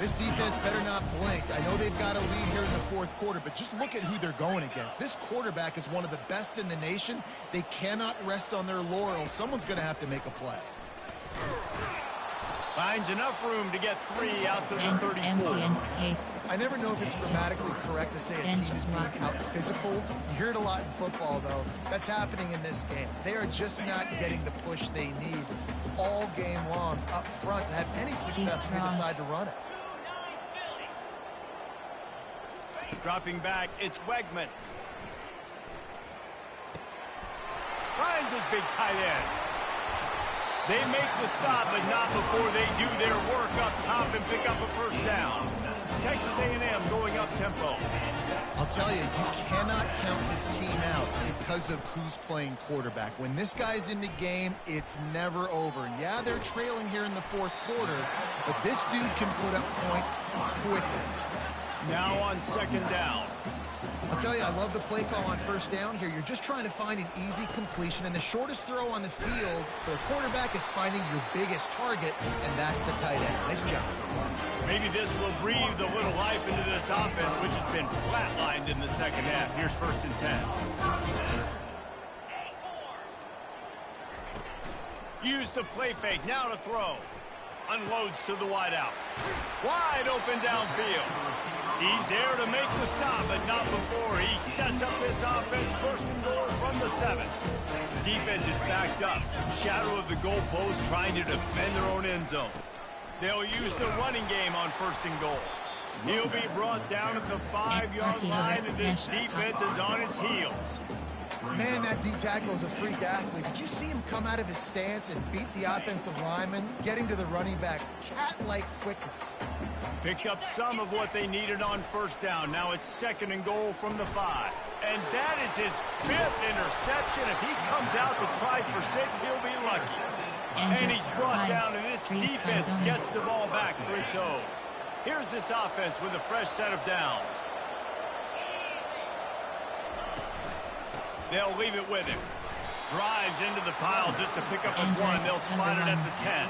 This defense better not blink. I know they've got a lead here in the 4th quarter, but just look at who they're going against. This quarterback is one of the best in the nation. They cannot rest on their laurels. Someone's going to have to make a play. Finds enough room to get 3 out to the 34. MTN space. I never know if it's grammatically correct to say a team is being out-physical. You hear it a lot in football, though. That's happening in this game. They are just not getting the push they need all game long up front to have any success when they decide to run it. Dropping back, it's Wegman. Finds his big tight end. They make the stop, but not before they do their work up top and pick up a first down. Texas A&M going up tempo. I'll tell you, you cannot count this team out because of who's playing quarterback. When this guy's in the game, it's never over. And yeah, they're trailing here in the fourth quarter, but this dude can put up points quickly. Now on second down. I'll tell you, I love the play call on first down here. You're just trying to find an easy completion, and the shortest throw on the field for a quarterback is finding your biggest target, and that's the tight end. Nice job. Maybe this will breathe a little life into this offense, which has been flatlined in the second half. Here's 1st and 10. Use the play fake, now to throw. Unloads to the wideout. Wide open downfield. He's there to make the stop, but not before he sets up this offense 1st and goal from the 7. Defense is backed up. Shadow of the goalpost trying to defend their own end zone. They'll use the running game on 1st and goal. He'll be brought down at the 5-yard line, and this defense is on its heels. Man, that D-tackle is a freak athlete. Did you see him come out of his stance and beat the offensive lineman, getting to the running back? Cat-like quickness. Picked up some of what they needed on 1st down. Now it's 2nd and goal from the 5. And that is his 5th interception. If he comes out to try for 6, he'll be lucky. And he's brought down, and this defense gets the ball back for its own. Here's this offense with a fresh set of downs. They'll leave it with him. Drives into the pile just to pick up a 1. They'll spot it at the 10.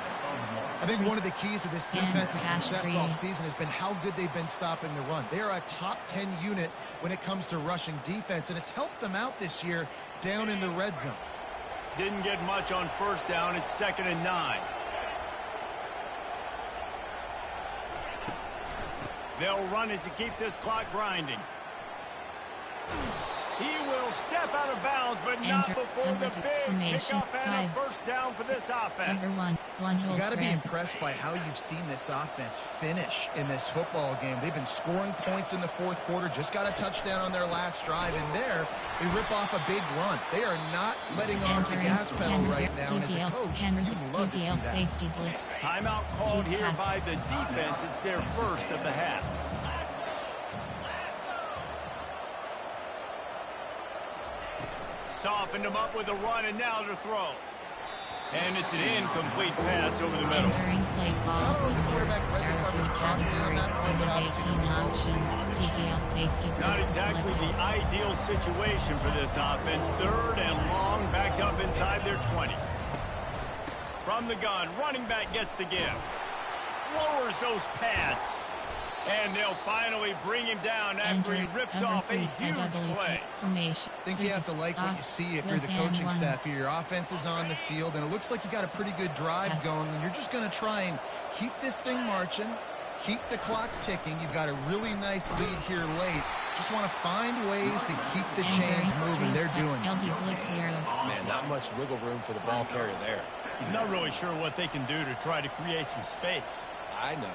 I think one of the keys to this defense's success all season has been how good they've been stopping the run. They are a top 10 unit when it comes to rushing defense, and it's helped them out this year down in the red zone. Didn't get much on 1st down. It's 2nd and 9. They'll run it to keep this clock grinding. He will step out of bounds, but not before the big kickoff and a 1st down for this offense. You got to be impressed by how you've seen this offense finish in this football game. They've been scoring points in the 4th quarter, just got a touchdown on their last drive, and there they rip off a big run. They are not letting off the gas pedal right now, and as a coach, you love to see that. Timeout called here by the defense. It's their 1st of the half. Softened him up with a run, and now to throw. And it's an incomplete pass over the middle. Entering play call with there are 2 categories of 18 options. DPL safety blitz Not exactly selected. the ideal situation for this offense. 3rd and long, backed up inside their 20. From the gun, running back gets to give. Lowers those pads. And they'll finally bring him down after he rips off a huge play. I think you have to like what you see if you're the coaching staff here. Your offense is on the field, and it looks like you got a pretty good drive going, and you're just going to try and keep this thing marching, keep the clock ticking. You've got a really nice lead here late. Just want to find ways to keep the chains moving. They're doing it. Man, not much wiggle room for the ball carrier there. Not really sure what they can do to try to create some space. I know.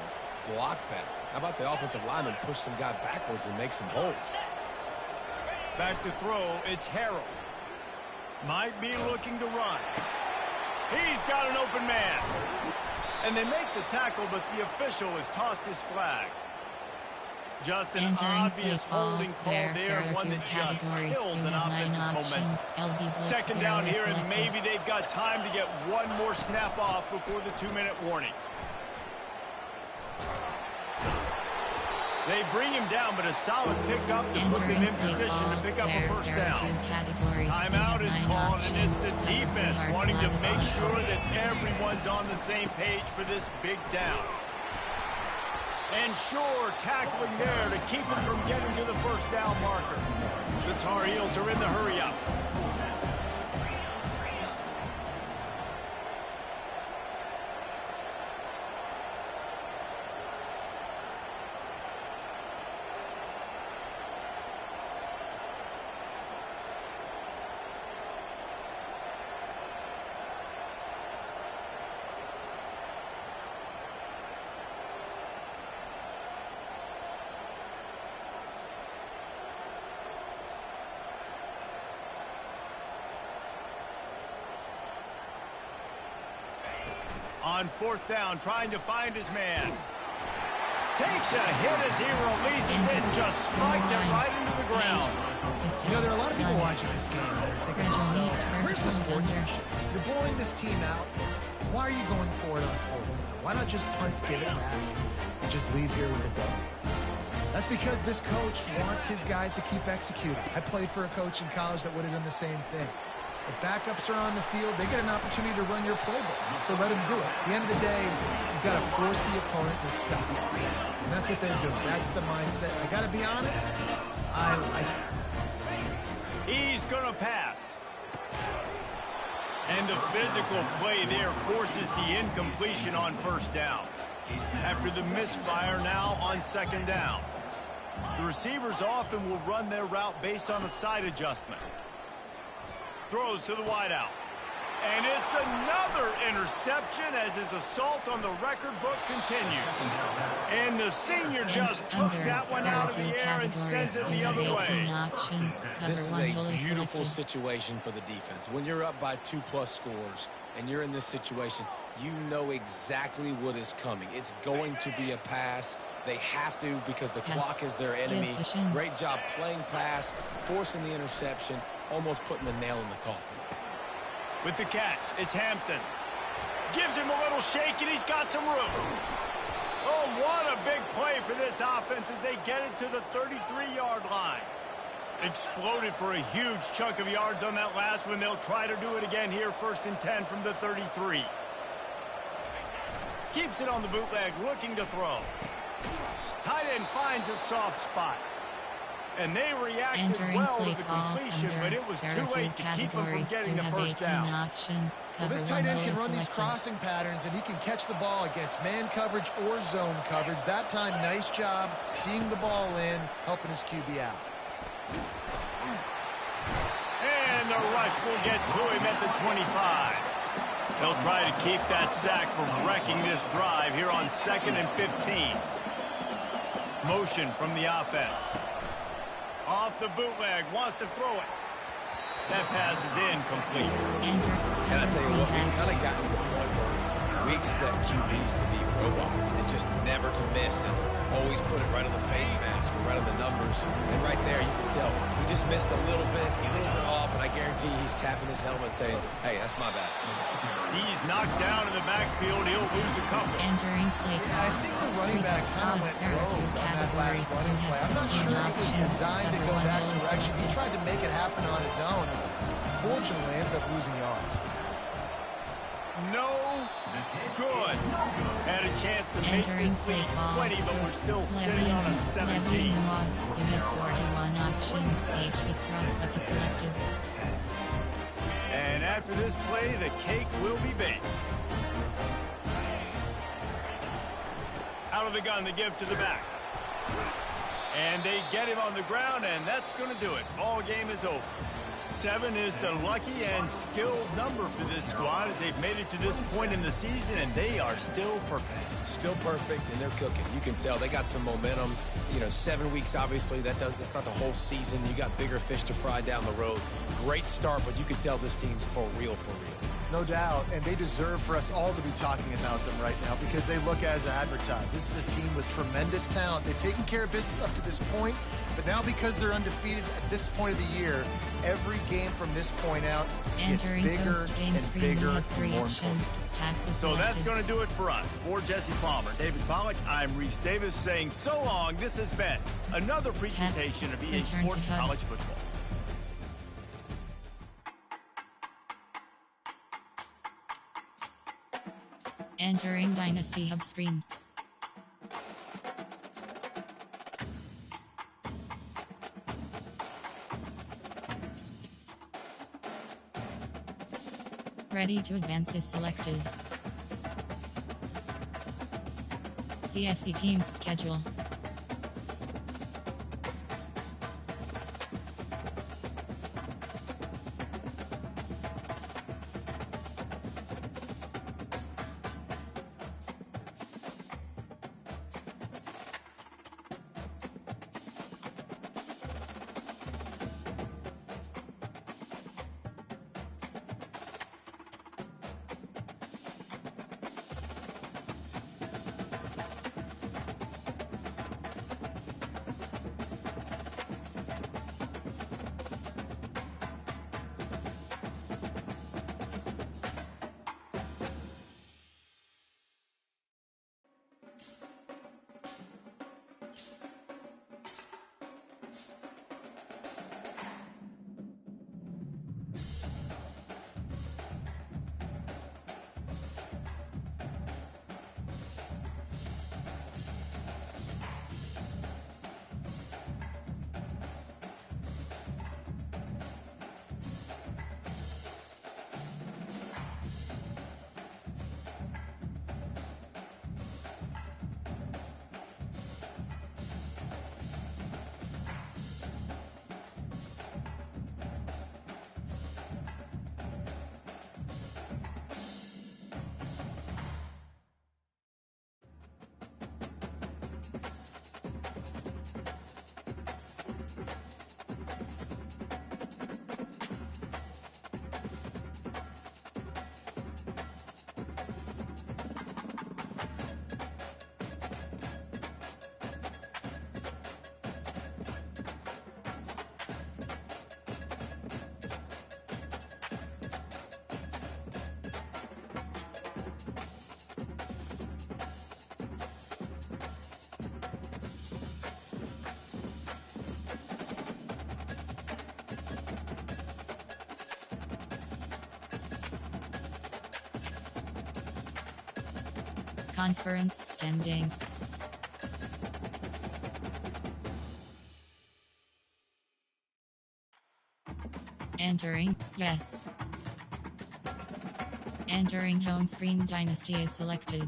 Block better. How about the offensive lineman push some guy backwards and make some holes? Back to throw, it's Harrell. Might be looking to run. He's got an open man. And they make the tackle, but the official has tossed his flag. Just an obvious holding call there, one that just kills an offense's momentum. 2nd down here, and maybe they've got time to get one more snap off before the 2-minute warning. They bring him down, but a solid pickup to put them in position to pick up a 1st down. Timeout is called, and it's the defense wanting to make sure that everyone's on the same page for this big down. And sure, tackling there to keep him from getting to the 1st down marker. The Tar Heels are in the hurry-up. On fourth down, trying to find his man. Takes a hit as he releases it and just spiked it right into the ground. You know, there are a lot of people watching this game and thinking to themselves, where's the sportsmanship? You're blowing this team out. Why are you going for it on fourth down? Why not just punt, give it back, and just leave here with a W? That's because this coach wants his guys to keep executing. I played for a coach in college that would have done the same thing. If backups are on the field, they get an opportunity to run your playbook. So let them do it. At the end of the day, you've got to force the opponent to stop. And that's what they're doing. That's the mindset. I got to be honest, I like it. He's going to pass. And the physical play there forces the incompletion on first down. After the misfire now on second down. The receivers often will run their route based on a side adjustment. Throws to the wideout. And it's another interception as his assault on the record book continues. And the senior just took that one out of the air and sends it the other way. This is a beautiful situation for the defense. When you're up by 2+ scores and you're in this situation, you know exactly what is coming. It's going to be a pass. They have to because the clock is their enemy. Great job playing pass, forcing the interception, almost putting the nail in the coffin. With the catch, it's Hampton. Gives him a little shake, and he's got some room. Oh, what a big play for this offense as they get it to the 33-yard line. Exploded for a huge chunk of yards on that last one. They'll try to do it again here, 1st and 10 from the 33. Keeps it on the bootleg, looking to throw. Tight end finds a soft spot. And they reacted well to the completion, but it was too late to keep them from getting the first down. Well, this tight end can run these crossing patterns, and he can catch the ball against man coverage or zone coverage. That time, nice job seeing the ball in, helping his QB out. And the rush will get to him at the 25. They'll try to keep that sack from wrecking this drive here on 2nd and 15. Motion from the offense. Off the bootleg, wants to throw it. That pass is incomplete. And I tell you what, we've kind of gotten to the point where we expect QBs to be robots and just never to miss and always put it right on the face mask or right on the numbers. And right there, you can tell he just missed a little bit off, and I guarantee he's tapping his helmet saying, hey, that's my bad. He's knocked down in the backfield. He'll lose a couple. Entering play Yeah, I think the running back kind of went rogue on that last running play. I'm not sure he was designed to go that direction. He tried to make it happen on his own. Unfortunately, ended up losing yards. No good. Had a chance to make this lead 20, but we're still sitting on a 17. Was you have 41 options. HP cross-up is selected. And after this play, the cake will be baked. Out of the gun to give to the back. And they get him on the ground, and that's going to do it. Ball game is over. 7 is the lucky and skilled number for this squad as they've made it to this point in the season, and they are still perfect. Still perfect, and they're cooking. You can tell they got some momentum. You know, 7 weeks, obviously, that's not the whole season. You got bigger fish to fry down the road. Great start, but you can tell this team's for real, for real. No doubt, and they deserve for us all to be talking about them right now because they look as advertised. This is a team with tremendous talent. They've taken care of business up to this point, but now because they're undefeated at this point of the year, every game from this point out gets bigger and bigger and more important. So that's going to do it for us. For Jesse Palmer, David Pollack, I'm Reese Davis saying so long. This has been another presentation of EA Sports College Football. Entering Dynasty Hub screen. Ready to advance is selected. CFP team's schedule. Conference standings. Entering, yes. Entering home screen dynasty is selected.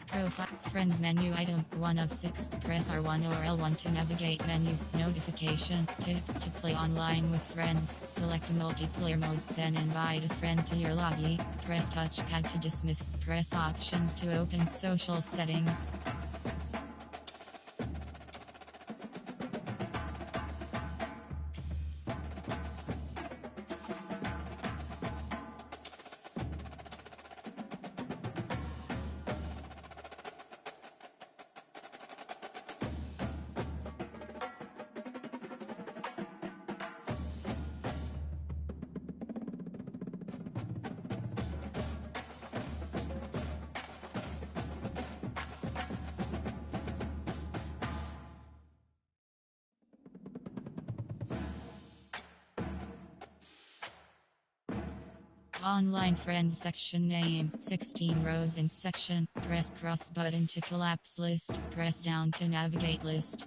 Profile Friends menu item 1 of 6. Press R1 or L1 to navigate menus. Notification tip to play online with friends. Select multiplayer mode, then invite a friend to your lobby. Press touchpad to dismiss. Press options to open social settings. Online friend section name 16 rows in section. Press cross button to collapse list. Press down to navigate list.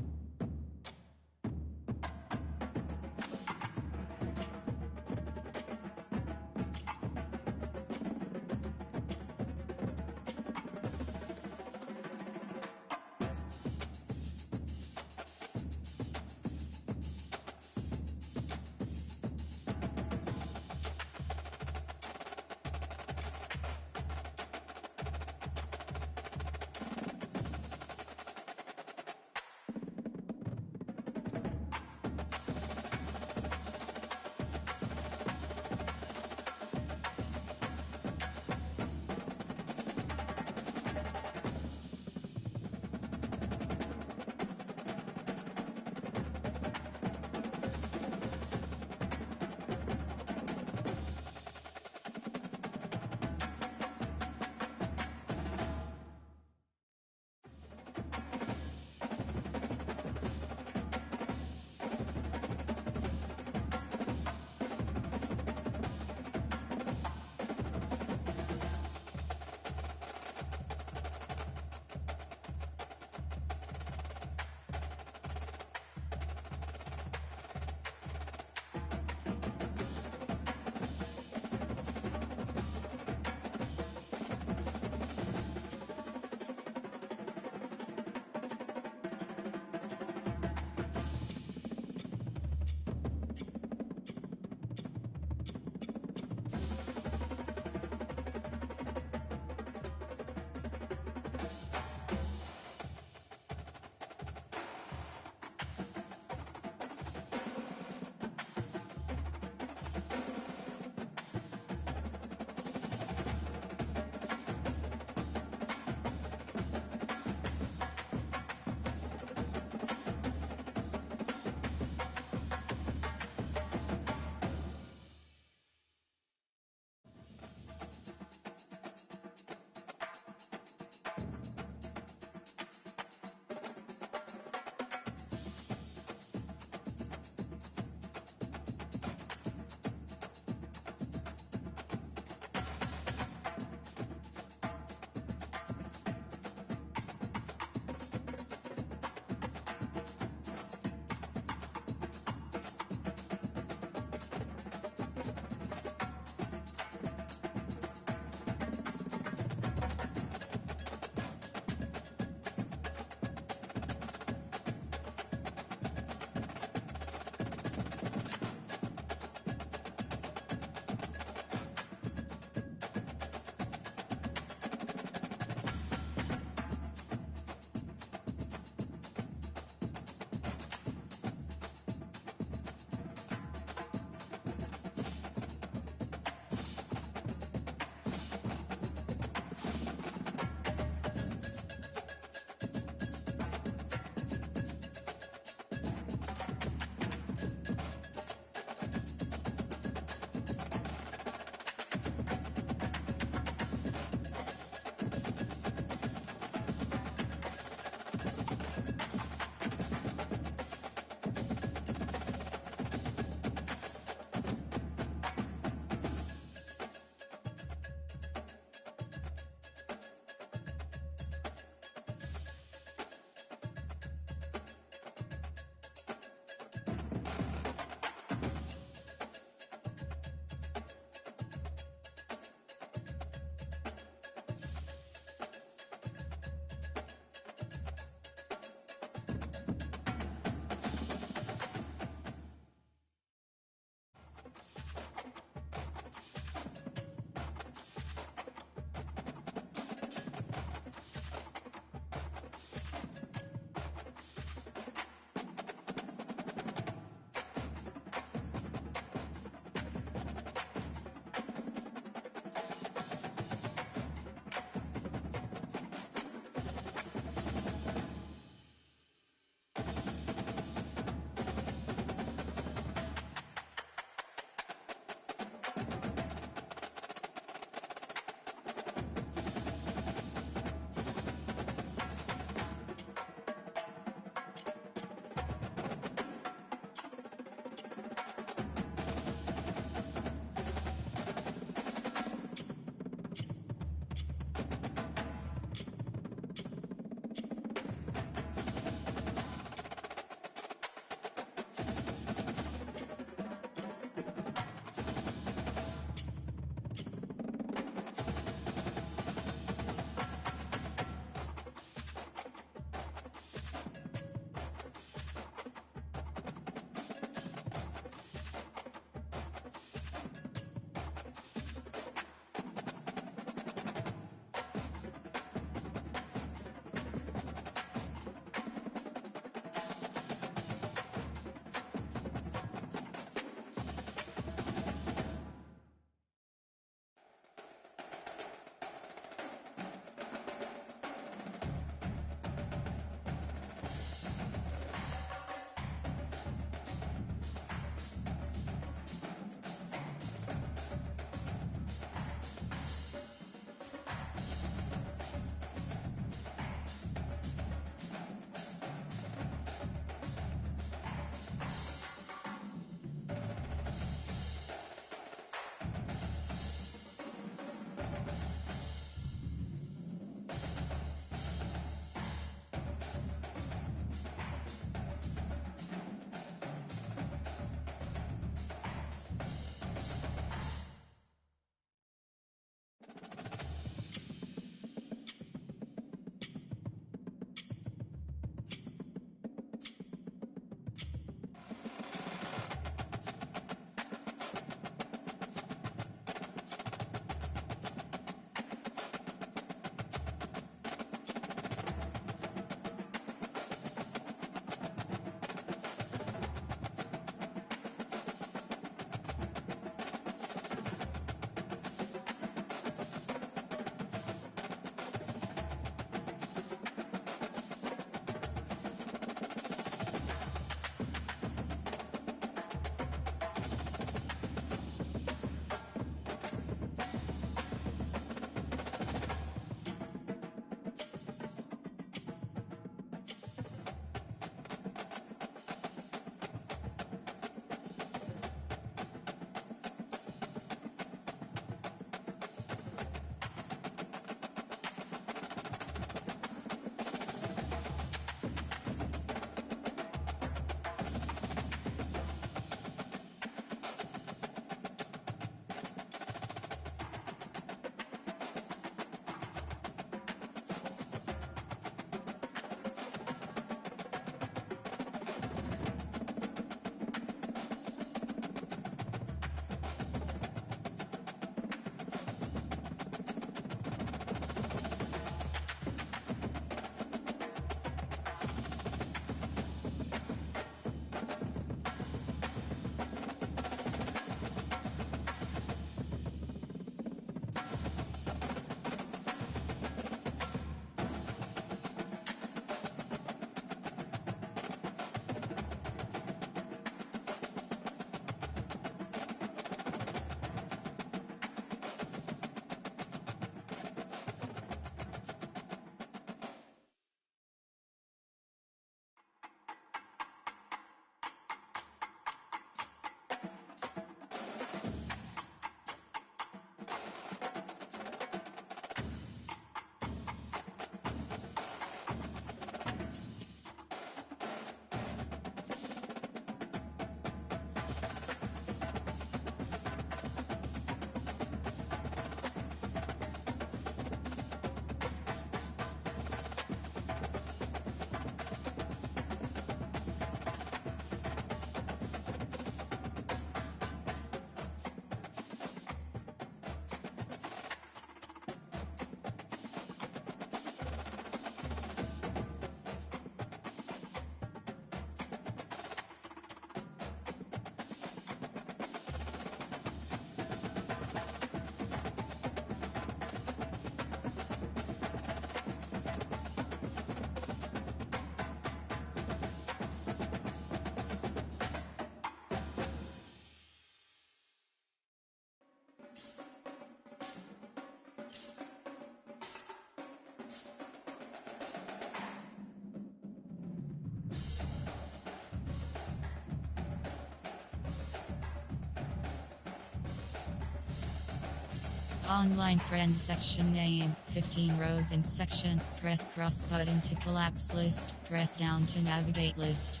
Online friend section name, 15 rows in section, press cross button to collapse list, press down to navigate list.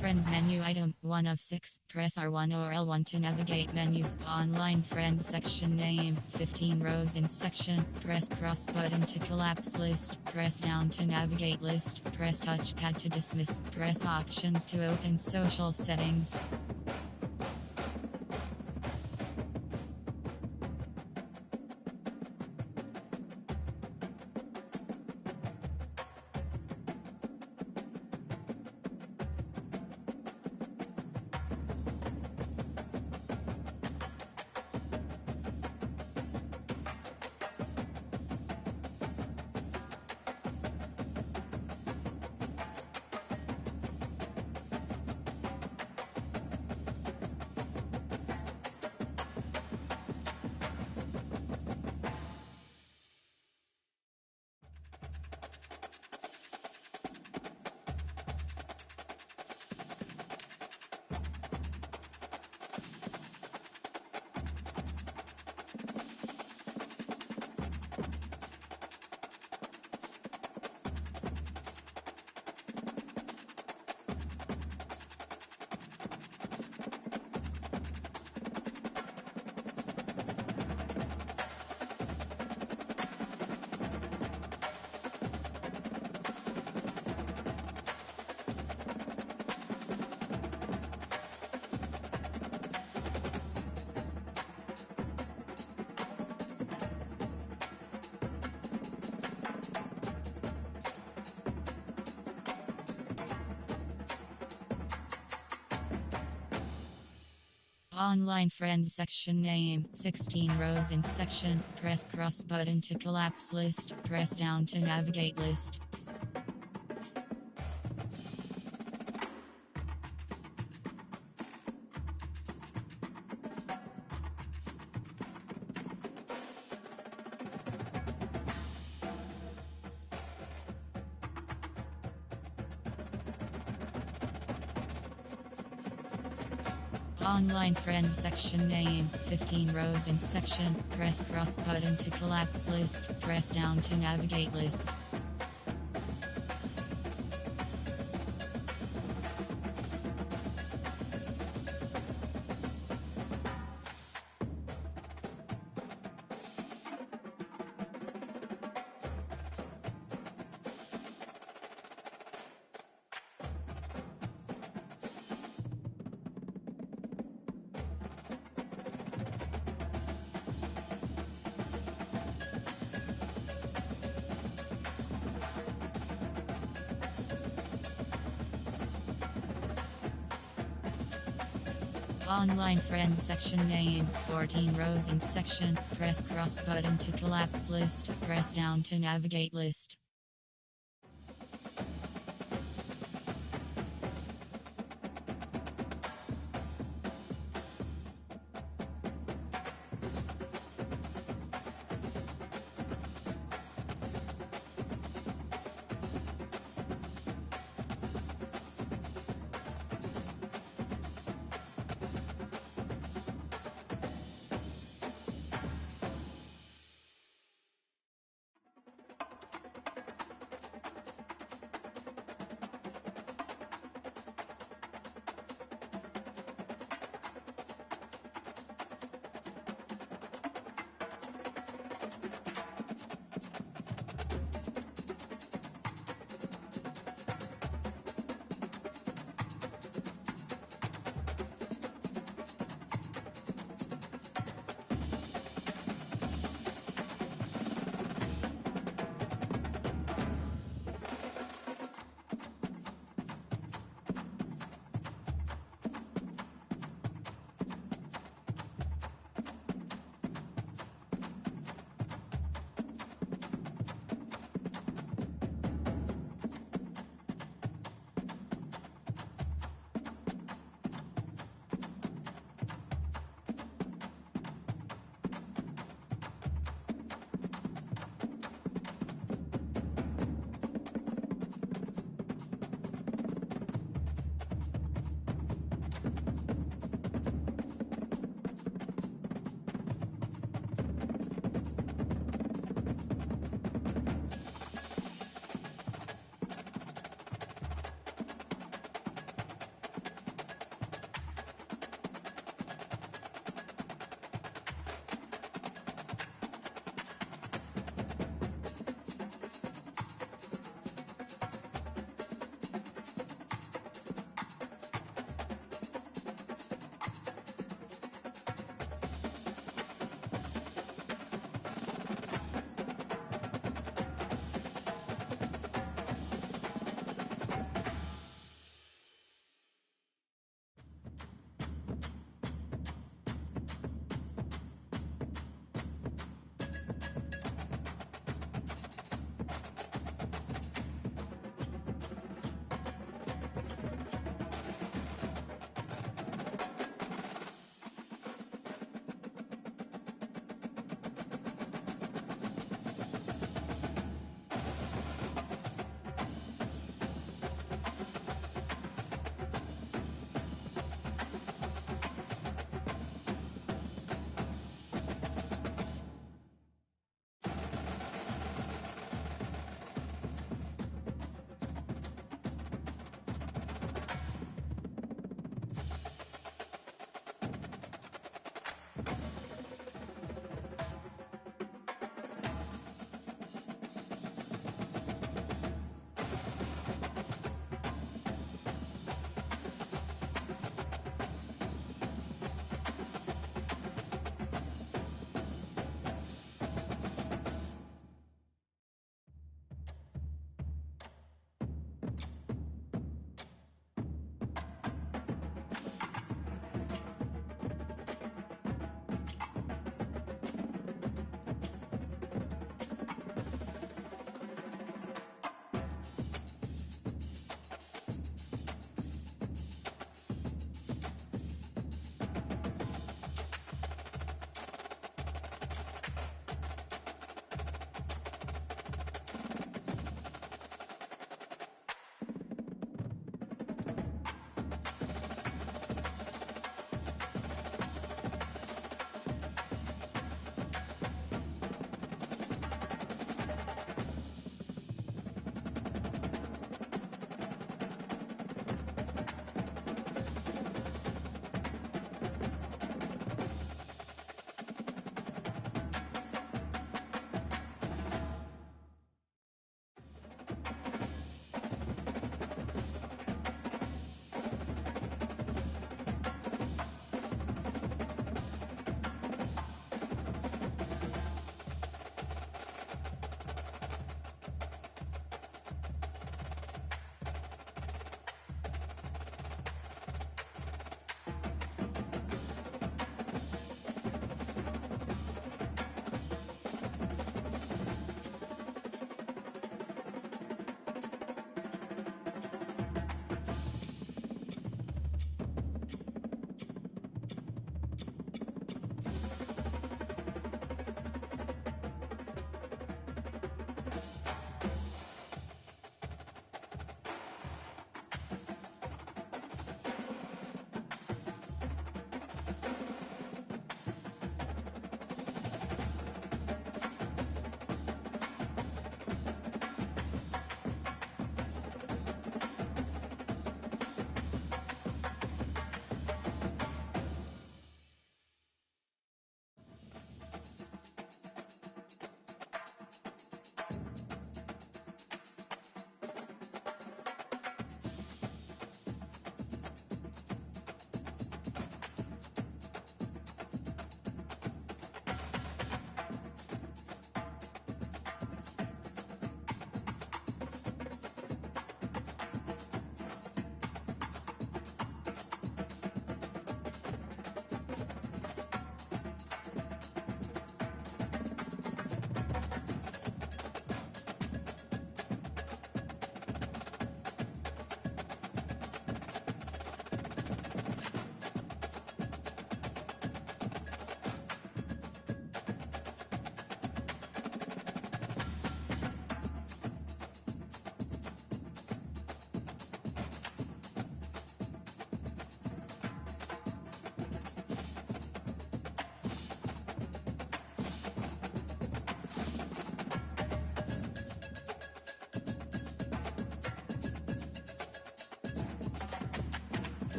Friends menu item 1 of 6. Press R1 or L1 to navigate menus. Online friend section name 15 rows in section. Press cross button to collapse list. Press down to navigate list. Press touchpad to dismiss. Press options to open social settings. Online friend section name, 16 rows in section, press cross button to collapse list, press down to navigate list. Online friend section name, 15 rows in section, press cross button to collapse list, press down to navigate list. Online friend section name, 14 rows in section, press cross button to collapse list, press down to navigate list.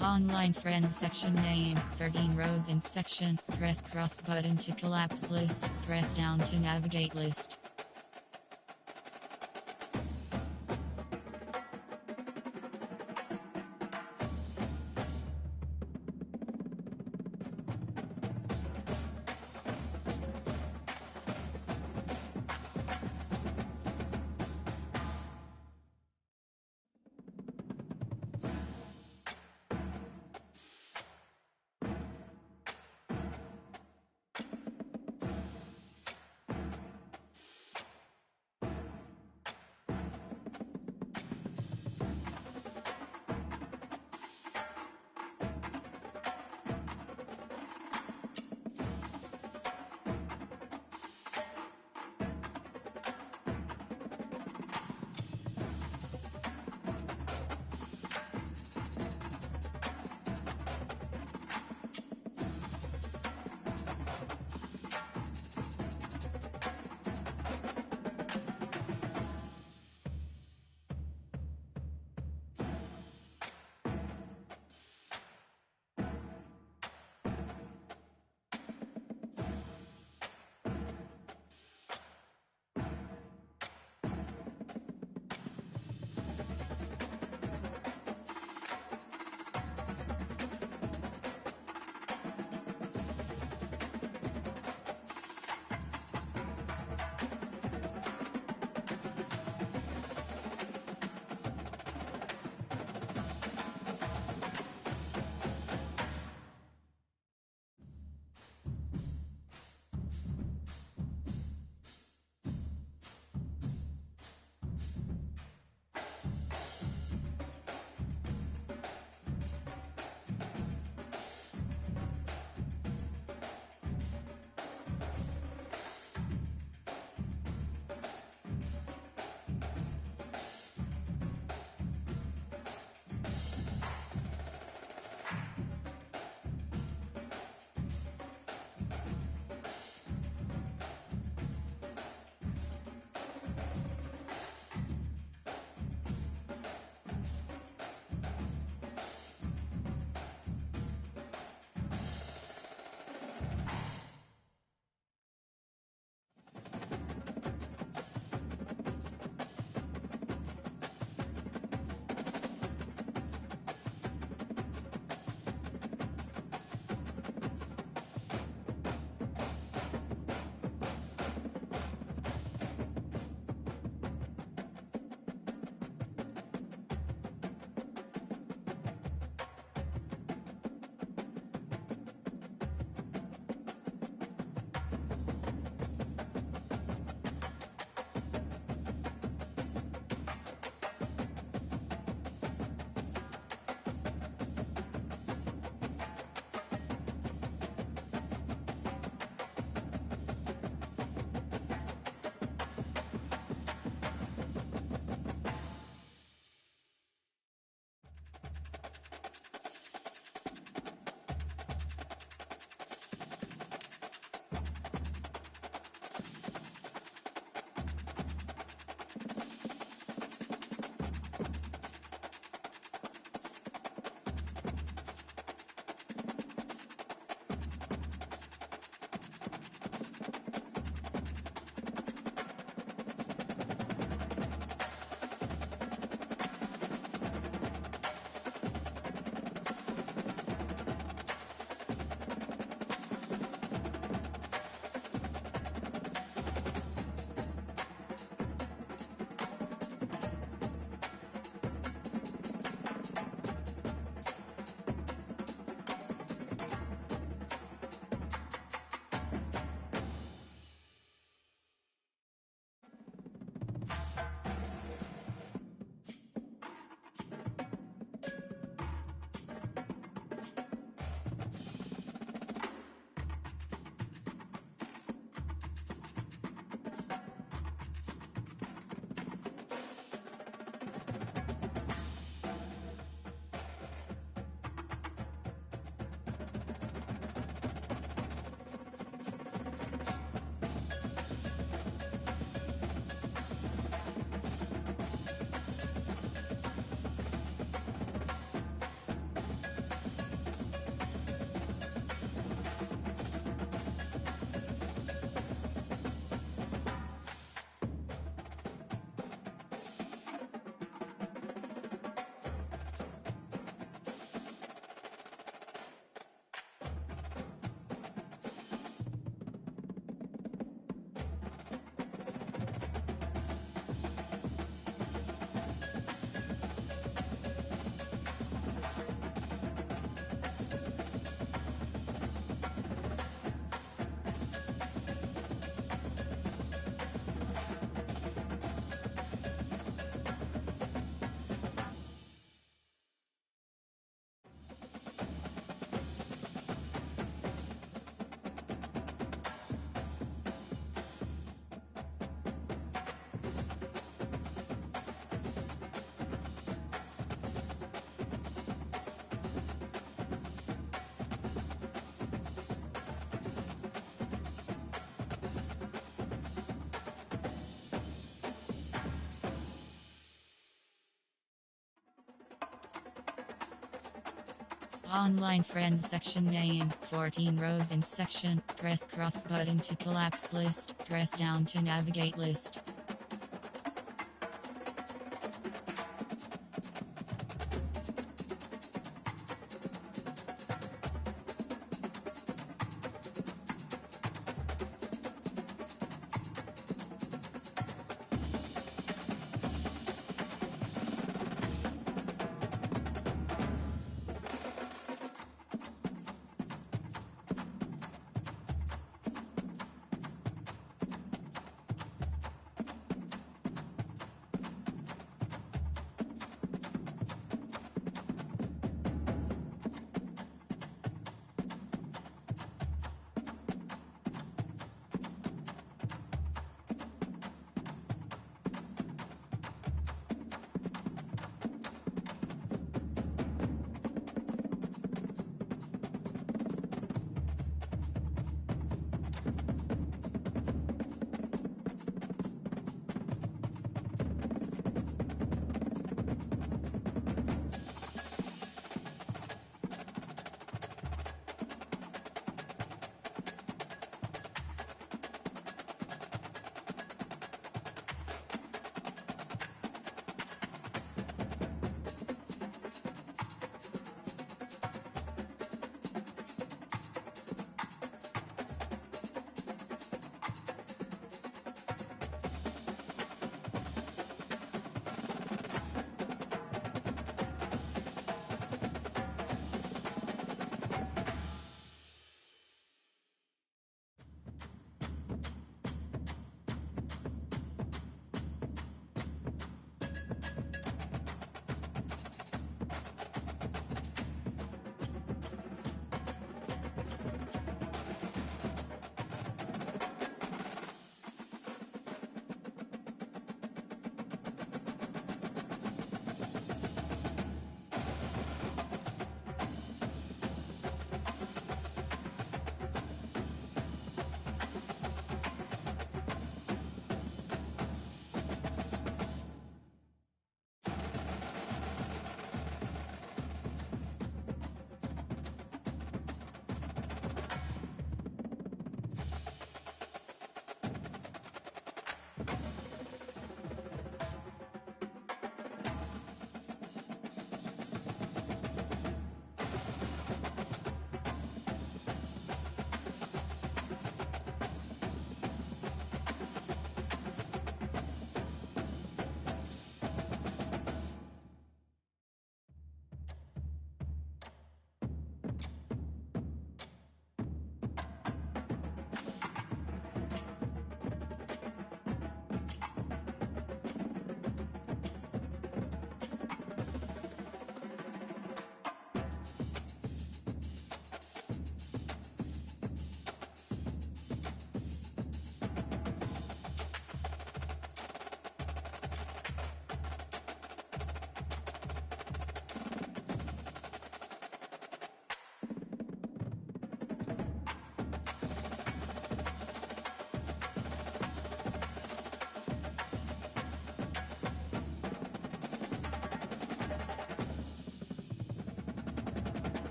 Online friend section name, 13 rows in section, press cross button to collapse list, press down to navigate list. Online friend section name, 14 rows in section, press cross button to collapse list, press down to navigate list.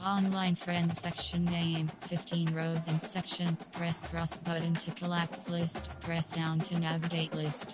Online friend section name, 15 rows in section, press cross button to collapse list, press down to navigate list.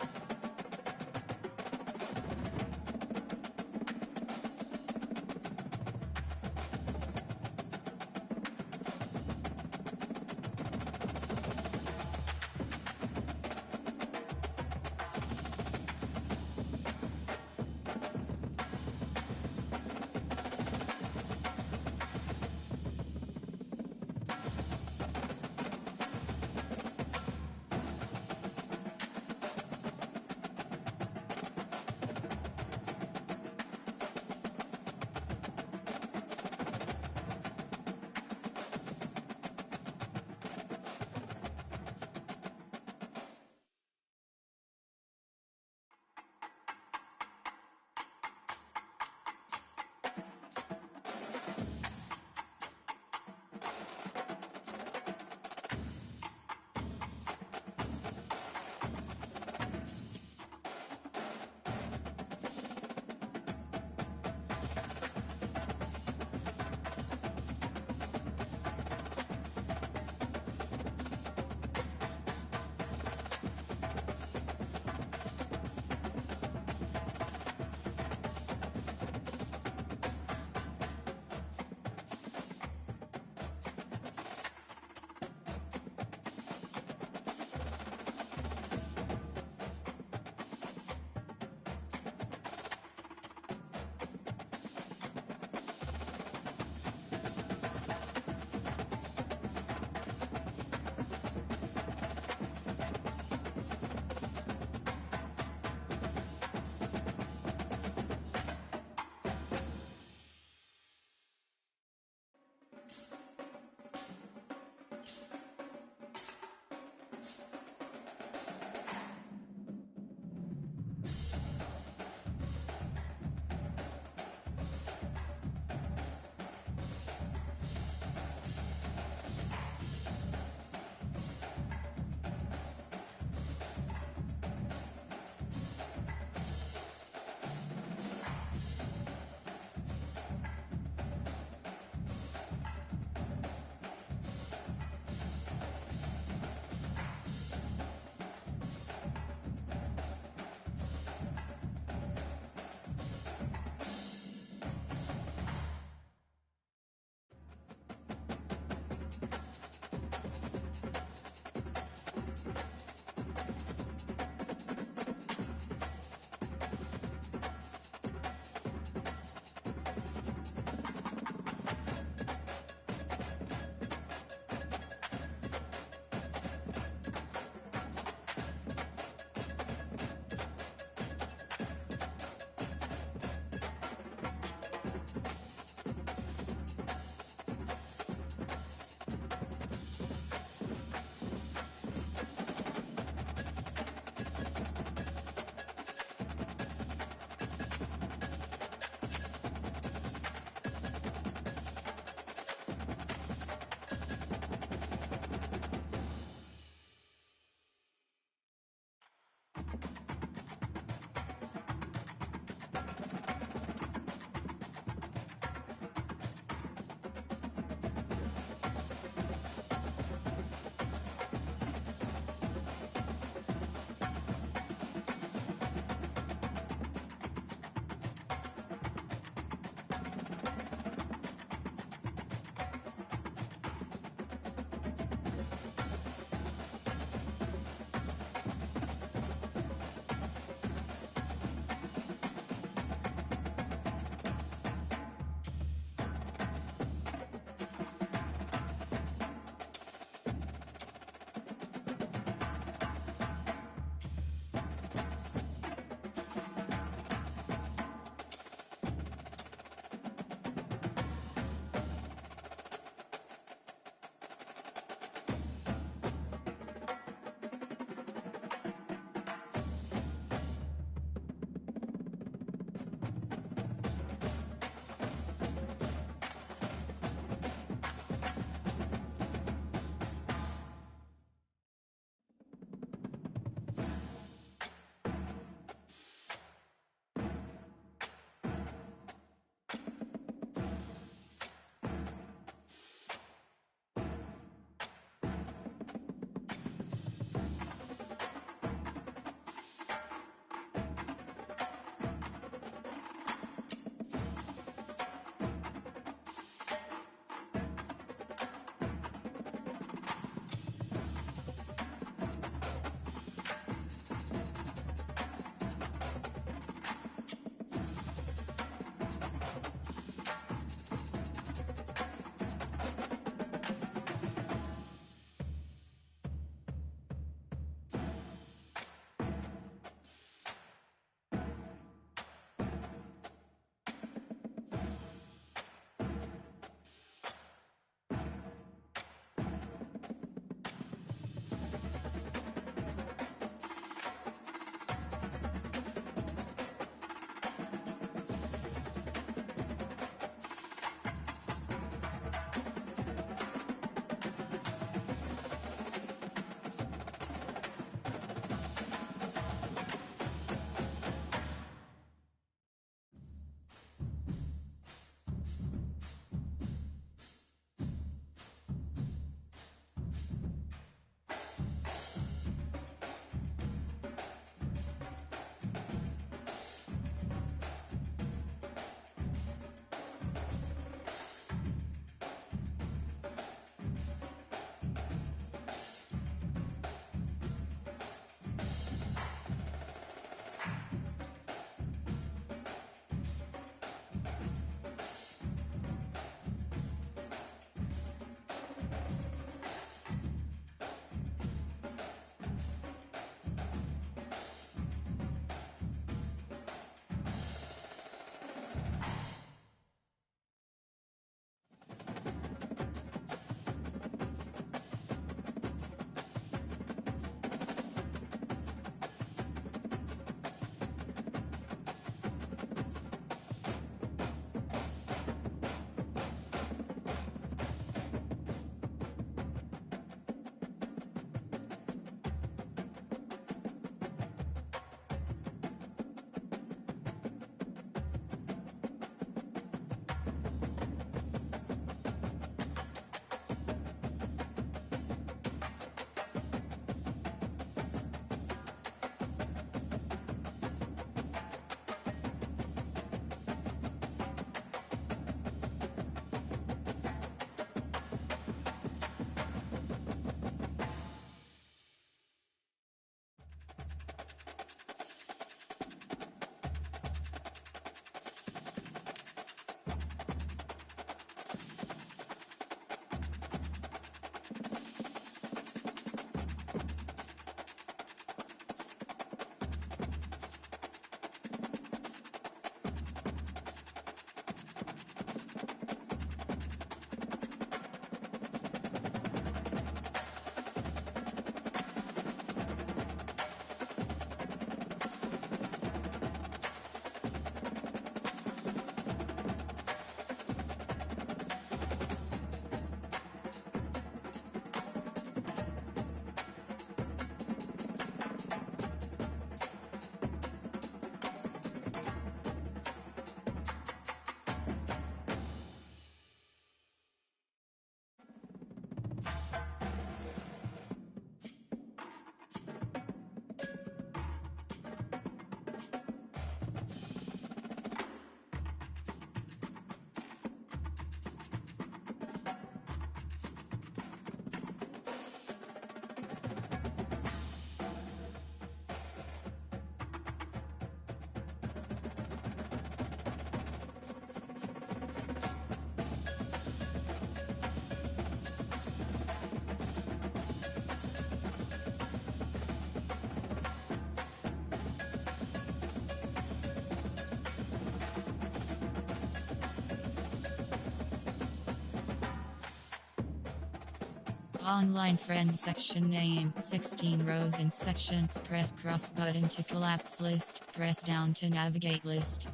Online friend section name, 16 rows in section, press cross button to collapse list, press down to navigate list.